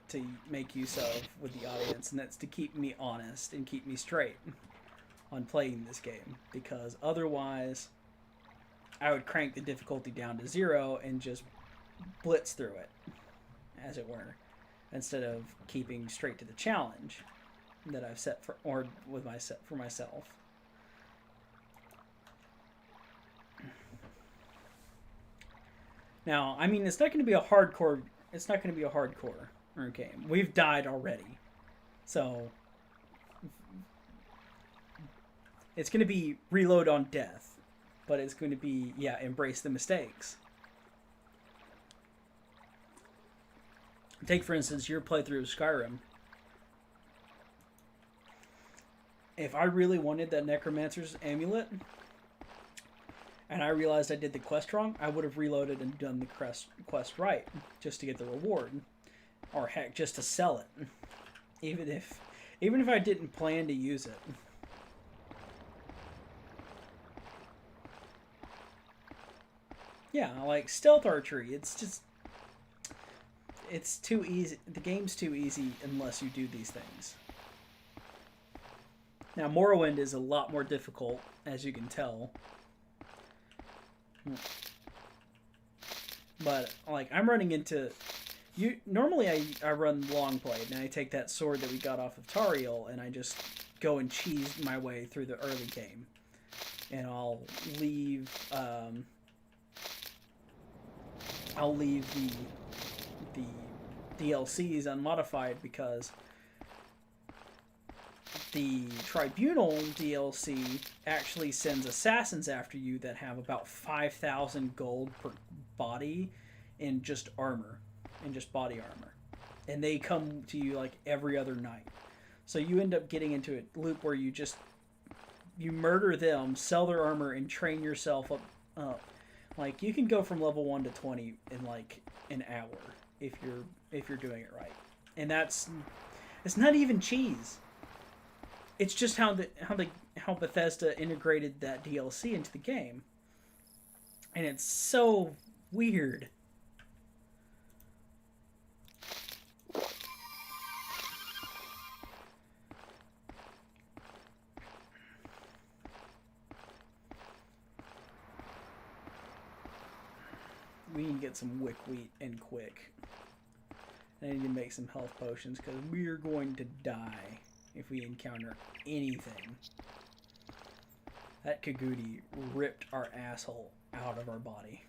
make use of with the audience, and that's to keep me honest and keep me straight on playing this game, because otherwise I would crank the difficulty down to 0 and just blitz through it, as it were, instead of keeping straight to the challenge that I've set for myself. Now, I mean, it's not going to be a hardcore game. We've died already, so it's going to be reload on death, but it's going to be, embrace the mistakes. Take, for instance, your playthrough of Skyrim. If I really wanted that Necromancer's Amulet, and I realized I did the quest wrong, I would have reloaded and done the quest right, just to get the reward. Or heck, just to sell it. Even if I didn't plan to use it. Yeah, like stealth archery, it's too easy. The game's too easy unless you do these things. Now, Morrowind is a lot more difficult, as you can tell. But, like, I'm running into... Normally I run long play, and I take that sword that we got off of Tariel, and I just go and cheese my way through the early game. And I'll leave the DLCs unmodified, because the Tribunal DLC actually sends assassins after you that have about 5,000 gold per body in just armor, in just body armor. And they come to you like every other night. So you end up getting into a loop where you murder them, sell their armor, and train yourself up. Like, you can go from level 1 to 20 in like an hour if you're doing it right. And it's not even cheese. It's just how Bethesda integrated that DLC into the game. And it's so weird. We need to get some wick wheat and quick. I need to make some health potions because we are going to die if we encounter anything. That Kagudi ripped our asshole out of our body.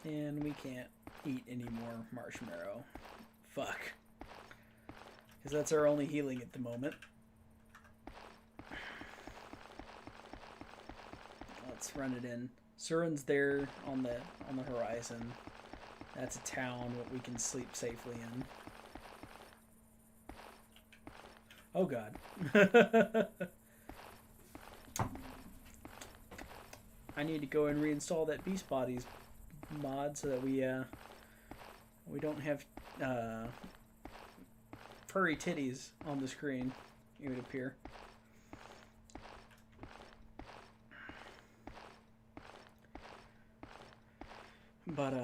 And we can't eat any more marshmallow. Fuck. Because that's our only healing at the moment. Let's run it in. Surin's there on the horizon. That's a town that we can sleep safely in. Oh god. I need to go and reinstall that Beast Bodies mod so that we don't have furry titties on the screen, it would appear. But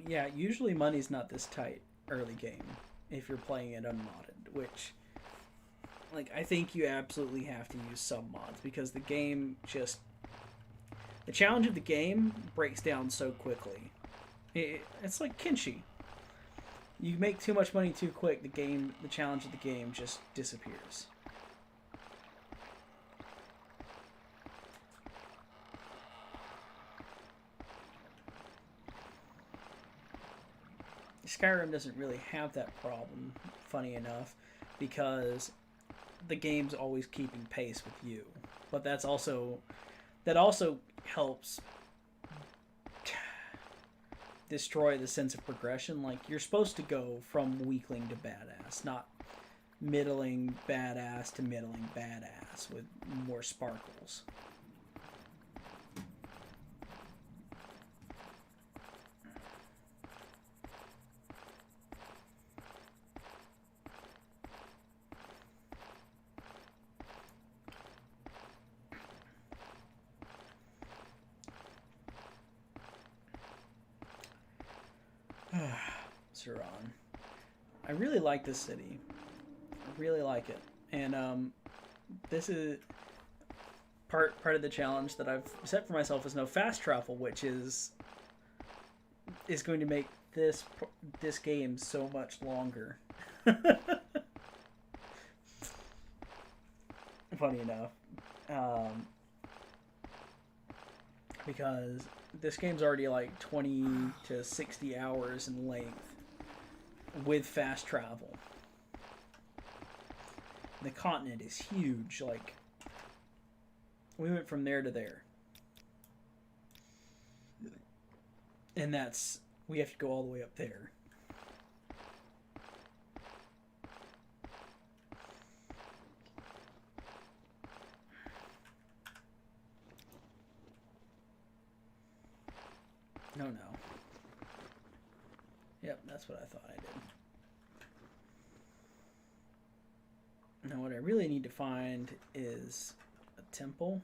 yeah, usually money's not this tight early game if you're playing it unmodded, which, like, I think you absolutely have to use some mods because the game just, the challenge of the game breaks down so quickly. It's like Kenshi. You make too much money too quick, the challenge of the game just disappears. Skyrim doesn't really have that problem, funny enough, because the game's always keeping pace with you. But that also helps destroy the sense of progression. Like, you're supposed to go from weakling to badass, not middling badass to middling badass with more sparkles. Suron. I really like this city. I really like it. And this is part of the challenge that I've set for myself is no fast travel, which is going to make this game so much longer. Funny enough. Because this game's already like 20 to 60 hours in length with fast travel. The continent is huge. Like, we went from there to there. And we have to go all the way up there. No. Yep, that's what I thought I did. Now what I really need to find is a temple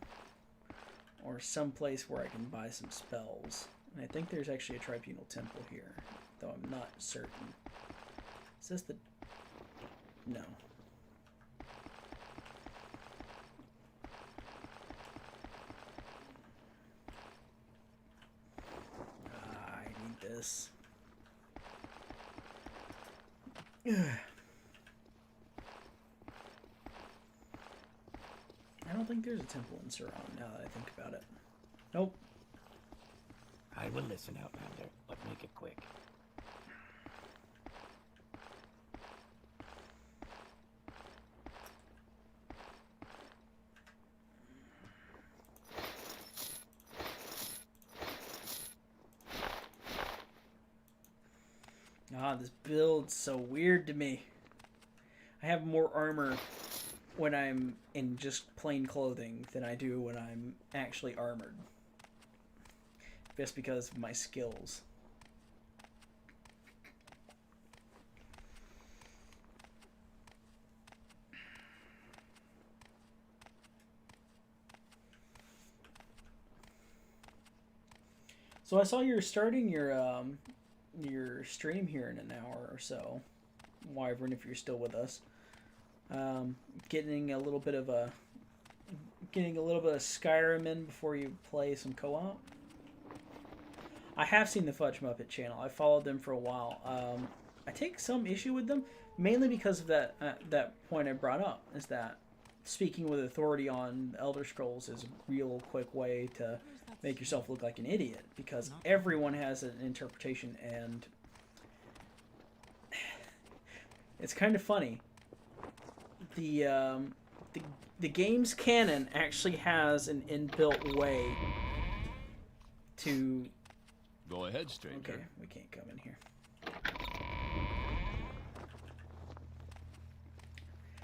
or some place where I can buy some spells. And I think there's actually a tribunal temple here, though I'm not certain. Is this the... No. I need this. I don't think there's a temple in Suron now that I think about it. Nope. I will listen, Outlander, but make it quick. Ah, this build's so weird to me. I have more armor when I'm in just plain clothing than I do when I'm actually armored. Just because of my skills. So I saw you're starting your stream here in an hour or so, Wyvern, if you're still with us. Getting a little bit of Skyrim in before you play some co-op. I have seen the Fudge Muppet channel. I followed them for a while. I take some issue with them, mainly because of that point I brought up, is that speaking with authority on Elder Scrolls is a real quick way to make yourself look like an idiot, because everyone has an interpretation, and it's kind of funny. The game's canon actually has an inbuilt way to... Go ahead, stranger. Okay, we can't come in here.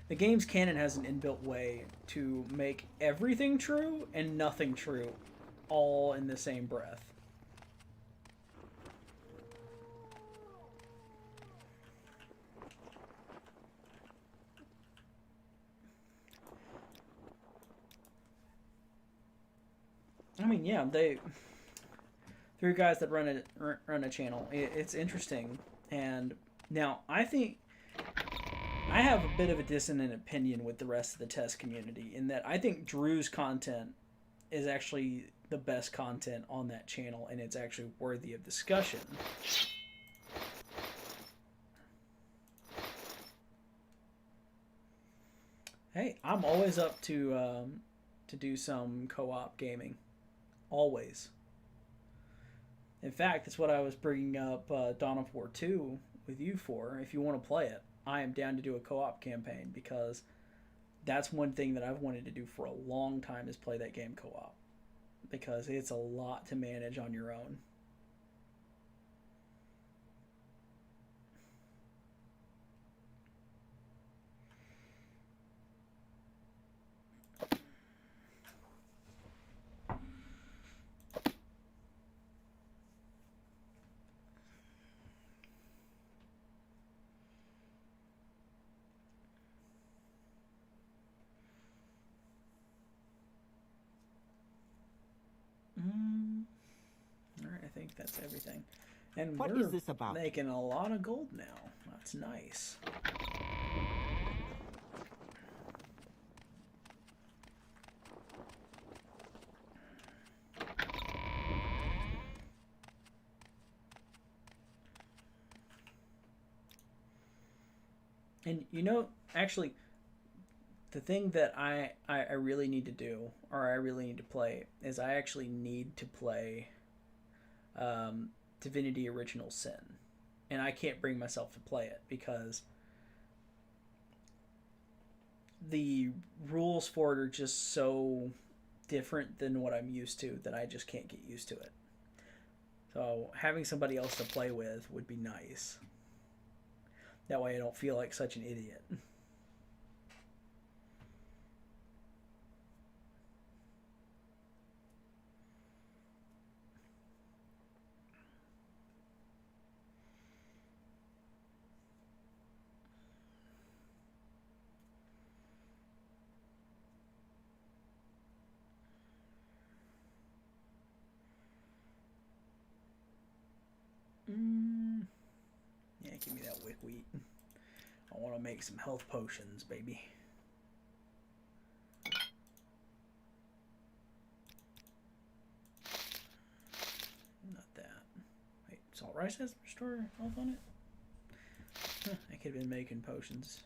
The game's canon has an inbuilt way to make everything true and nothing true all in the same breath. I mean, yeah, three guys that run a channel. It's interesting, and now I think I have a bit of a dissonant opinion with the rest of the test community in that I think Drew's content is actually the best content on that channel, and it's actually worthy of discussion. Hey, I'm always up to do some co-op gaming. Always. In fact, that's what I was bringing up Dawn of War 2 with you for. If you want to play it, I am down to do a co-op campaign, because that's one thing that I've wanted to do for a long time, is play that game co-op. Because it's a lot to manage on your own. Alright, I think that's everything. And What we're is this about? making a lot of gold now. That's nice. And you know, actually, the thing that I really need to do, or I really need to play, is I actually need to play Divinity Original Sin. And I can't bring myself to play it, because the rules for it are just so different than what I'm used to that I just can't get used to it. So having somebody else to play with would be nice. That way I don't feel like such an idiot. Yeah, give me that wick wheat. I want to make some health potions, baby. Not that. Wait, salt rice has restore health on it? Huh, I could have been making potions.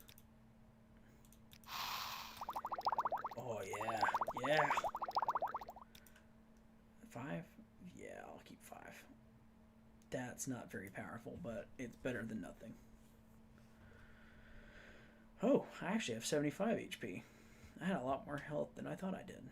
Oh, yeah. Yeah. 5? Yeah, I'll keep 5. That's not very powerful, but it's better than nothing. Oh, I actually have 75 HP. I had a lot more health than I thought I did.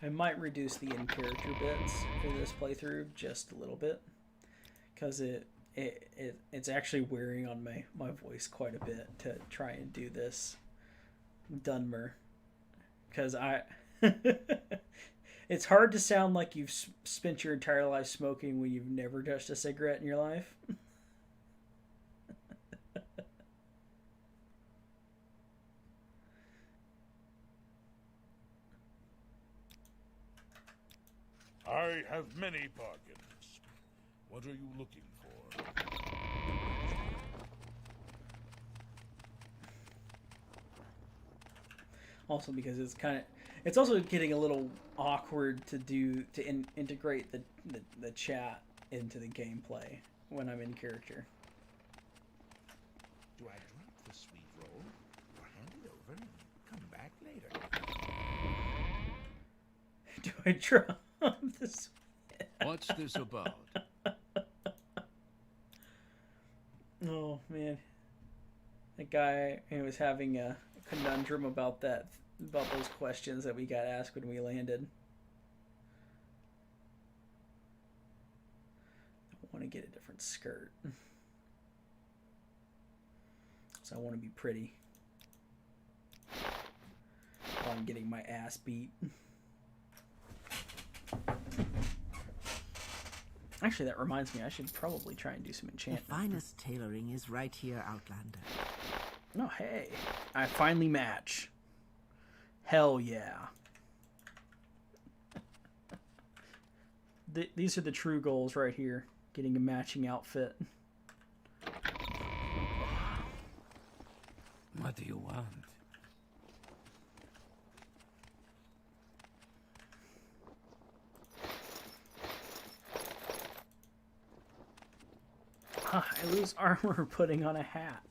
I might reduce the in-character bits for this playthrough just a little bit, because it's actually wearing on my voice quite a bit to try and do this Dunmer, because it's hard to sound like you've spent your entire life smoking when you've never touched a cigarette in your life. I have many bargains. What are you looking for? Also, because it's also getting a little awkward to integrate the chat into the gameplay when I'm in character. Do I drop the sweet roll or hand it over and come back later? Do I drop this? What's this about? Oh man, that guy was having a conundrum about those questions that we got asked when we landed. I want to get a different skirt, so I want to be pretty while I'm getting my ass beat. Actually, that reminds me, I should probably try and do some The enchantment. finest tailoring is right here, Outlander. Oh, hey. I finally match. Hell yeah. These are the true goals right here. Getting a matching outfit. What do you want? I lose armor putting on a hat.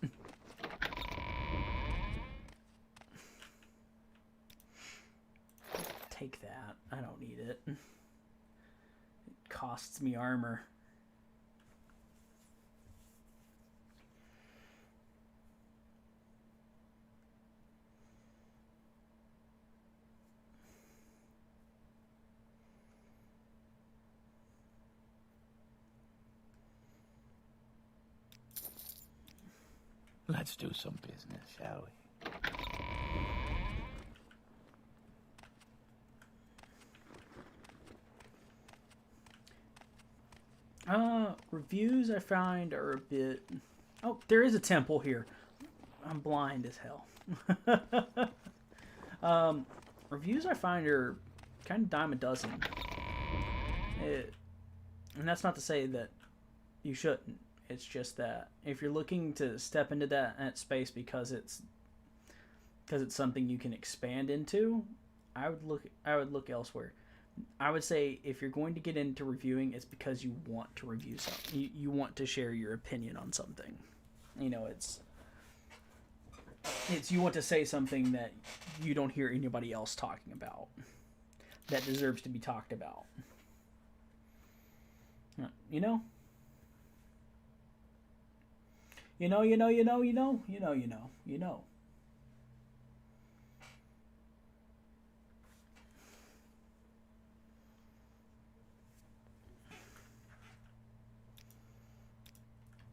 Take that. I don't need it. It costs me armor. Let's do some business, shall we? Reviews I find are a bit... Oh, there is a temple here. I'm blind as hell. Reviews I find are kind of dime a dozen. And that's not to say that you shouldn't. It's just that if you're looking to step into that space because it's something you can expand into, I would look elsewhere. I would say if you're going to get into reviewing, it's because you want to review something. You want to share your opinion on something. You know, it's you want to say something that you don't hear anybody else talking about that deserves to be talked about. You know? You know.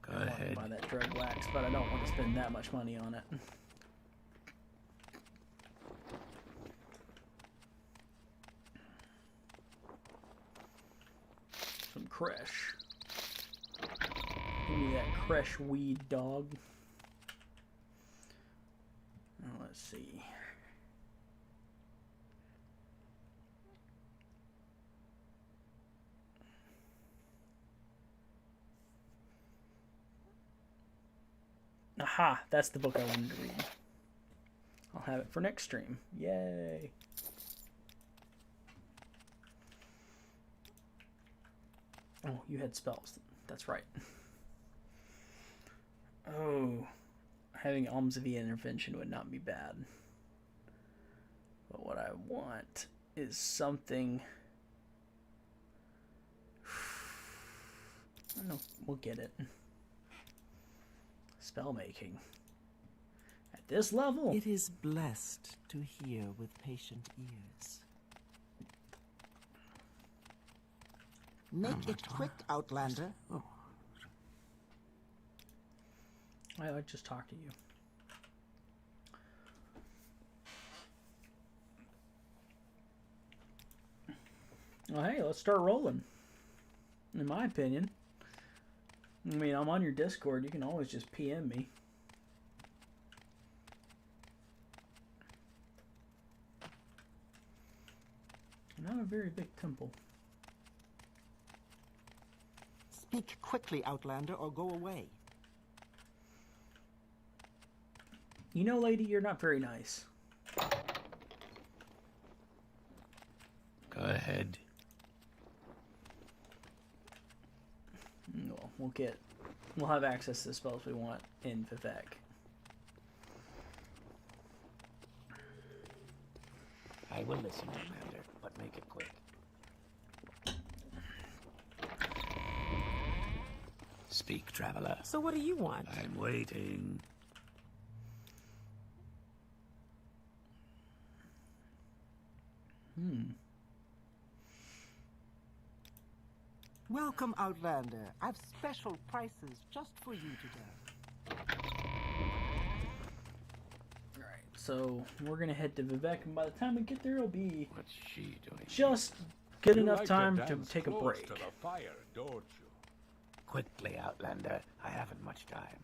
Go I want ahead. to buy that drug wax, but I don't want to spend that much money on it. Some Kresh. Give me that Kresh weed, dog. Now, let's see. Aha, that's the book I wanted to read. I'll have it for next stream. Yay. Oh, you had spells. That's right. Oh, having Alms of Intervention would not be bad. But what I want is something... I don't know, we'll get it. Spell making. At this level? It is blessed to hear with patient ears. Make it quick, Outlander. I just talked to you. Well, hey, let's start rolling. In my opinion. I mean, I'm on your Discord. You can always just PM me. Not a very big temple. Speak quickly, Outlander, or go away. You know, lady, you're not very nice. Go ahead. Well, we'll have access to the spells we want in Vivec. I will listen, Commander, but make it quick. Speak, traveler. So what do you want? I'm waiting. Welcome, Outlander. I've special prices just for you today. Alright, so we're gonna head to Vivec, and by the time we get there, it'll be What's she doing? just good You enough like time to dance take a close break. to the fire, don't you? Quickly, Outlander. I haven't much time.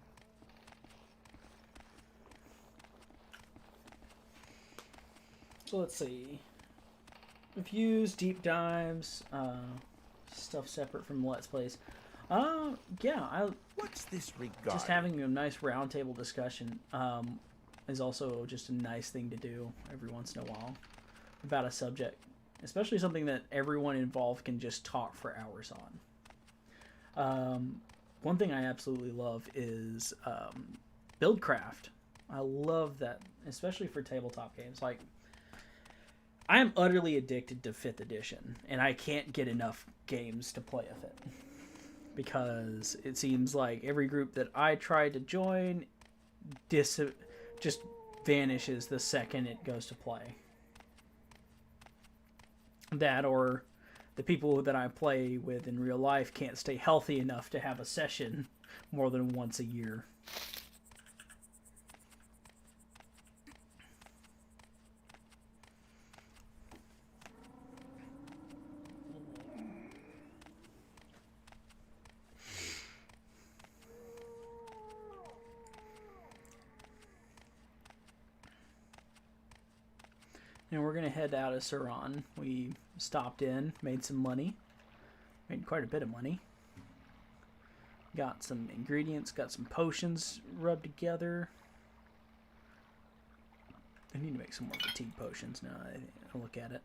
So let's see. Reviews, deep dives, stuff separate from Let's Plays. Yeah, What's this regard? just having a nice roundtable discussion is also just a nice thing to do every once in a while about a subject, especially something that everyone involved can just talk for hours on. One thing I absolutely love is Buildcraft. I love that, especially for tabletop games. Like, I am utterly addicted to 5th edition, and I can't get enough games to play with it. Because it seems like every group that I try to join just vanishes the second it goes to play. That, or the people that I play with in real life can't stay healthy enough to have a session more than once a year. And we're going to head out of Suran. We stopped in, made some money. Made quite a bit of money. Got some ingredients, got some potions rubbed together. I need to make some more fatigue potions now I look at it.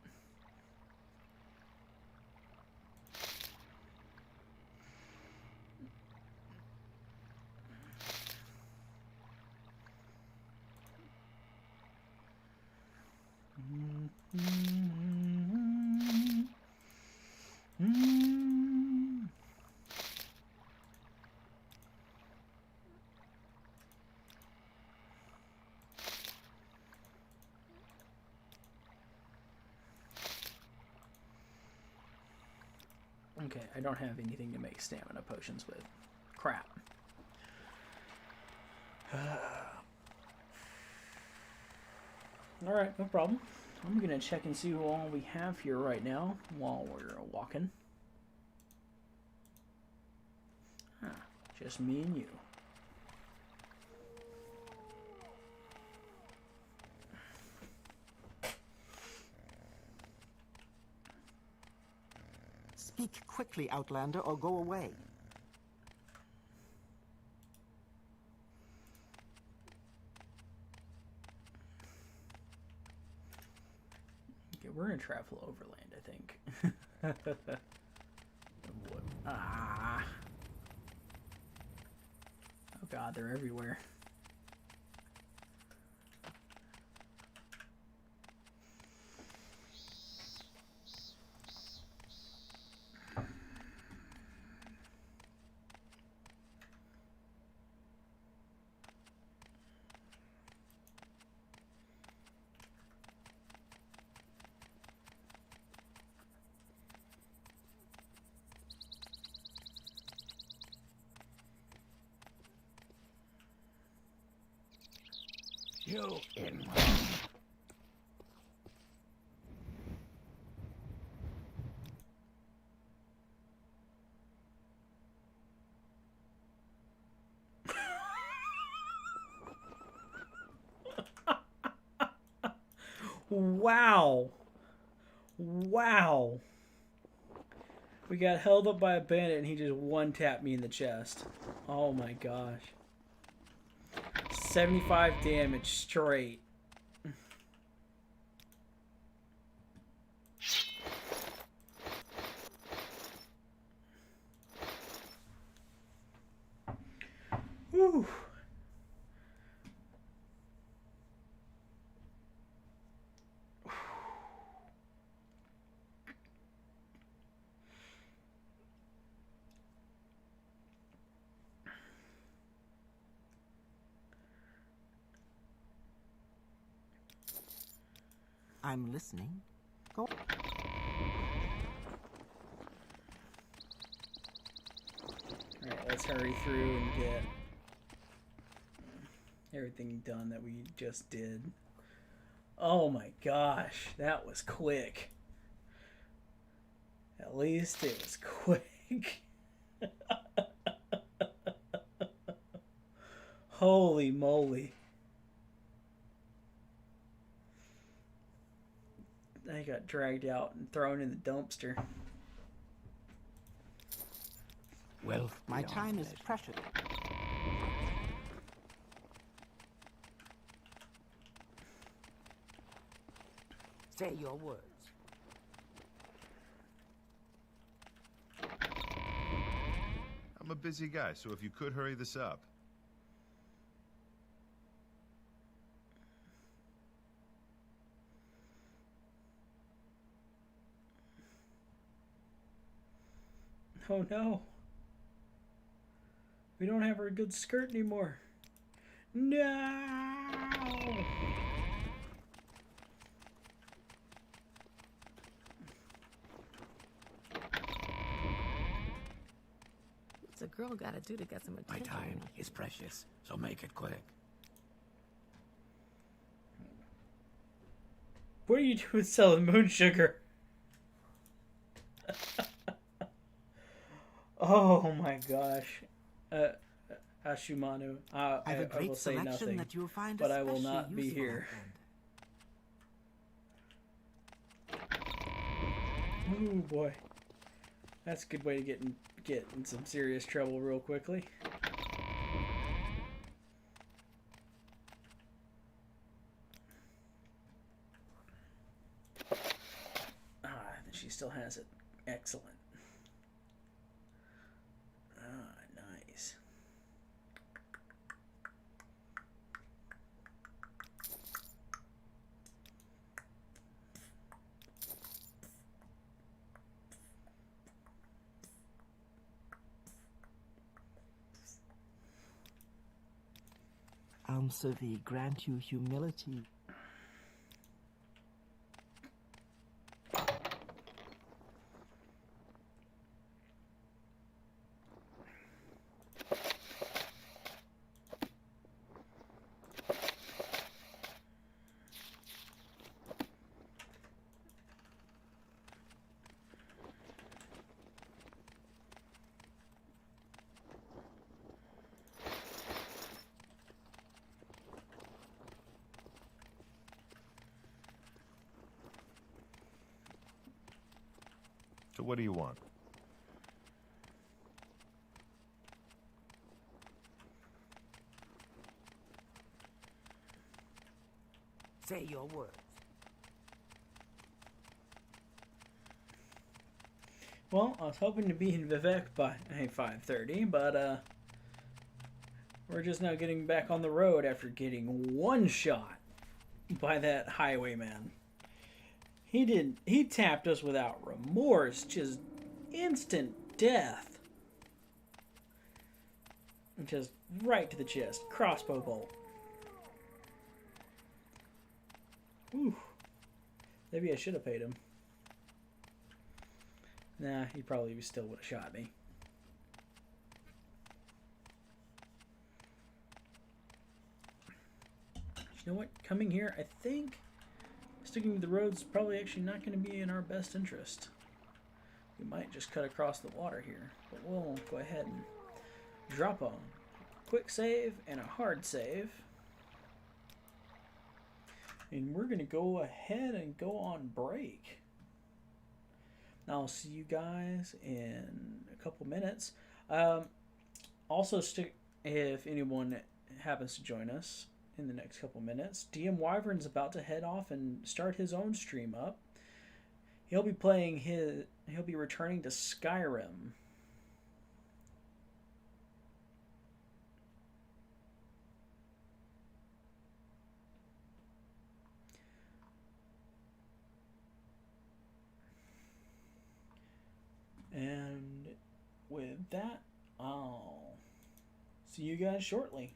Okay, I don't have anything to make stamina potions with. Crap. Alright, no problem. I'm gonna check and see who all we have here right now while we're walking. Just me and you. Speak quickly, Outlander, or go away. Okay, we're gonna travel overland, I think. Ah. Oh god, they're everywhere. You in. Wow. Wow. We got held up by a bandit and he just one-tapped me in the chest. Oh my gosh. 75 damage straight. Whew. I'm listening. Go. Alright, let's hurry through and get everything done that we just did. Oh my gosh, that was quick. At least it was quick. Holy moly. I got dragged out and thrown in the dumpster. Wealth. My beyond time is measure. precious. Say your words. I'm a busy guy, so if you could hurry this up. Oh no. We don't have our good skirt anymore. No! What's a girl gotta do to get some My attention? time is precious, so make it quick. What are you doing selling moon sugar? Oh my gosh. Ashumanu, I've a I great will say selection nothing, that you'll find but I will especially not be useful here. at hand. Oh boy. That's a good way to get in some serious trouble real quickly. She still has it. Excellent. Nice. Almsavy grant you humility. So what do you want? Say your words. Well, I was hoping to be in Vivec by 5:30, but we're just now getting back on the road after getting one shot by that highwayman. He tapped us without remorse, just instant death. Just right to the chest, crossbow bolt. Ooh. Maybe I should have paid him. Nah, he probably still would have shot me. You know what? Coming here, I think sticking to the road's probably actually not going to be in our best interest. We might just cut across the water here, but we'll go ahead and drop a quick save and a hard save. And we're going to go ahead and go on break. I'll see you guys in a couple minutes. Also, if anyone happens to join us in the next couple minutes, DM Wyvern's about to head off and start his own stream up. He'll be returning to Skyrim. And with that, I'll see you guys shortly.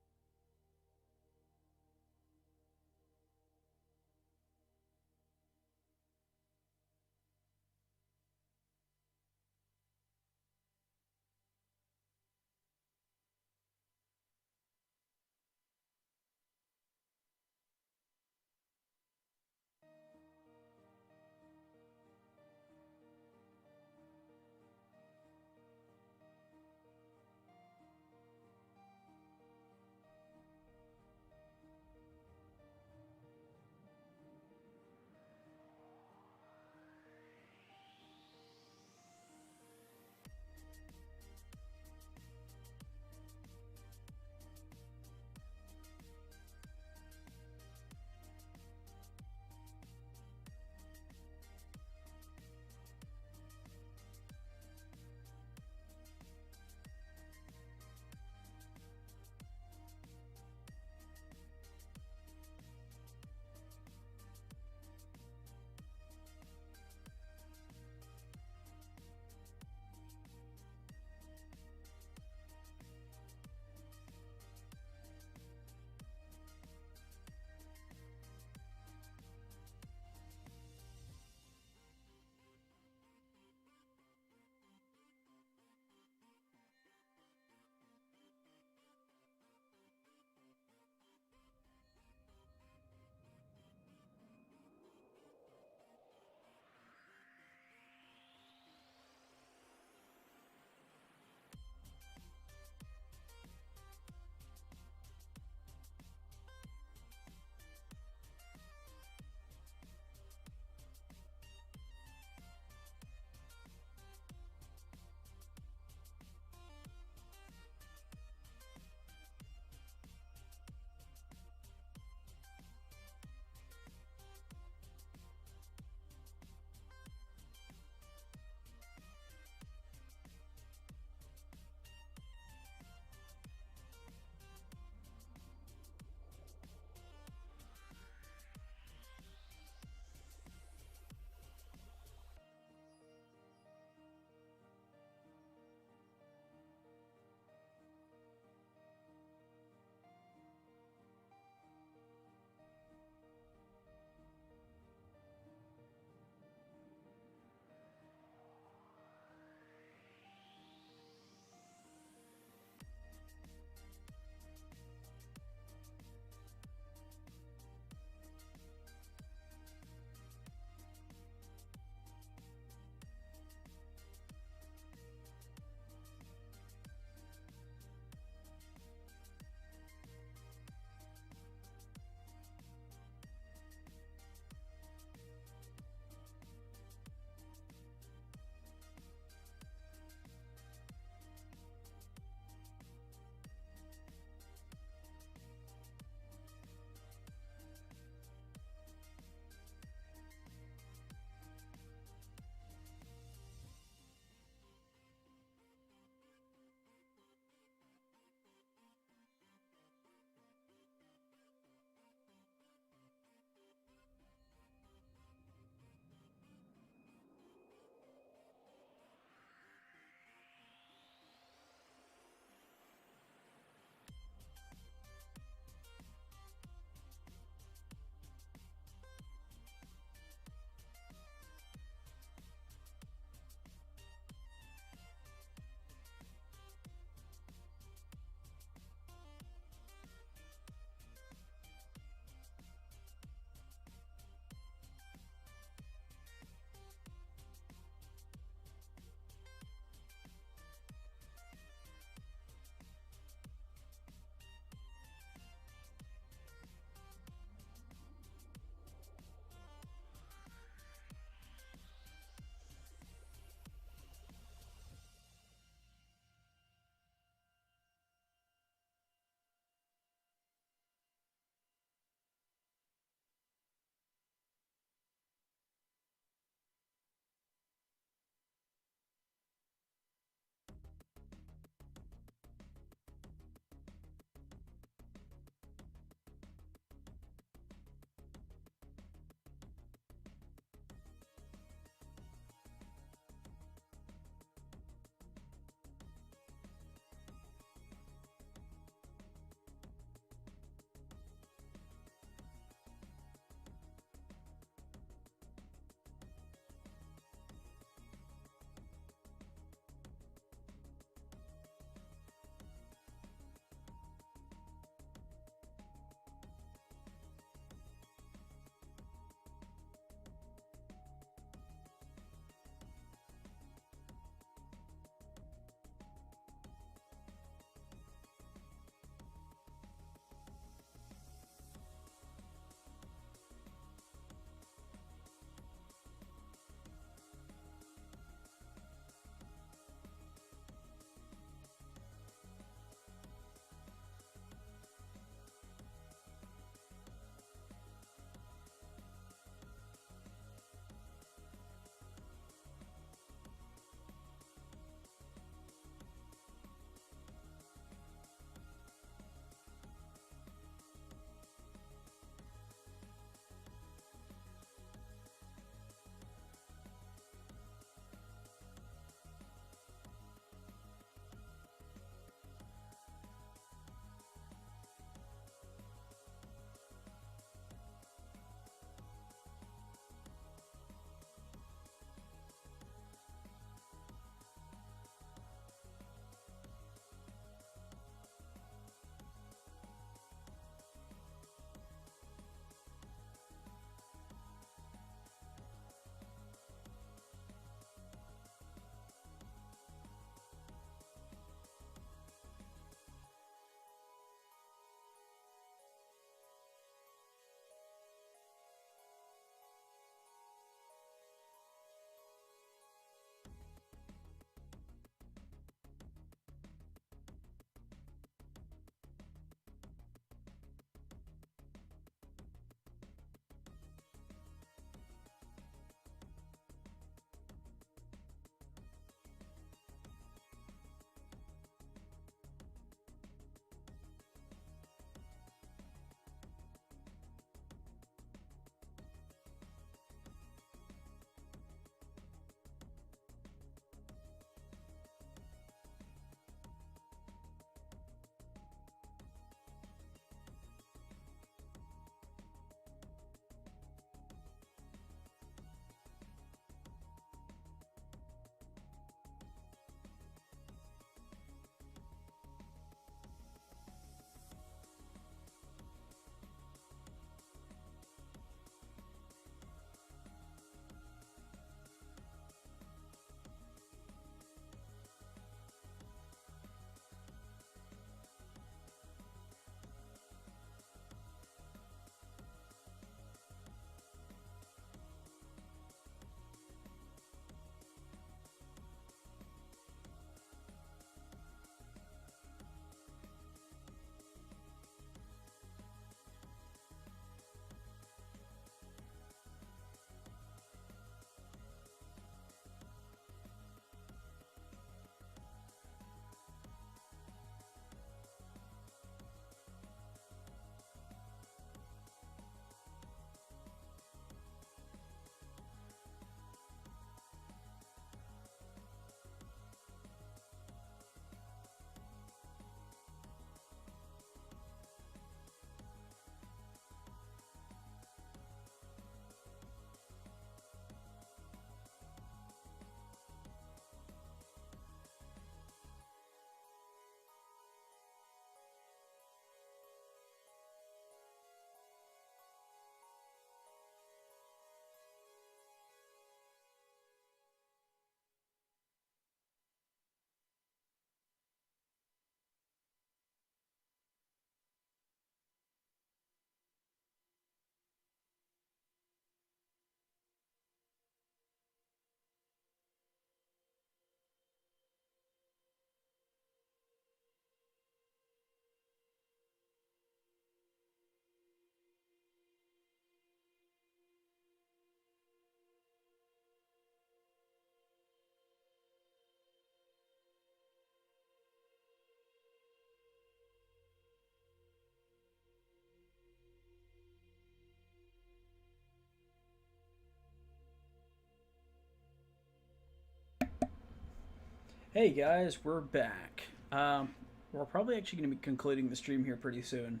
Hey guys, we're back. We're probably actually going to be concluding the stream here pretty soon.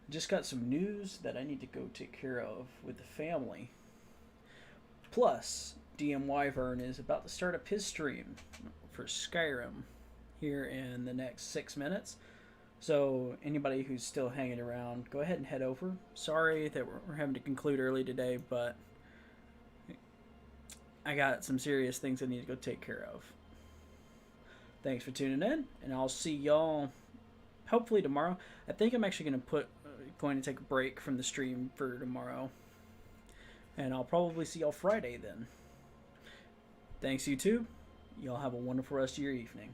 Just got some news that I need to go take care of with the family. Plus, DM Wyvern is about to start up his stream for Skyrim here in the next 6 minutes. So anybody who's still hanging around, go ahead and head over. Sorry that we're having to conclude early today, but I got some serious things I need to go take care of. Thanks for tuning in, and I'll see y'all hopefully tomorrow. I think I'm actually going to take a break from the stream for tomorrow, and I'll probably see y'all Friday then. Thanks, YouTube. Y'all have a wonderful rest of your evening.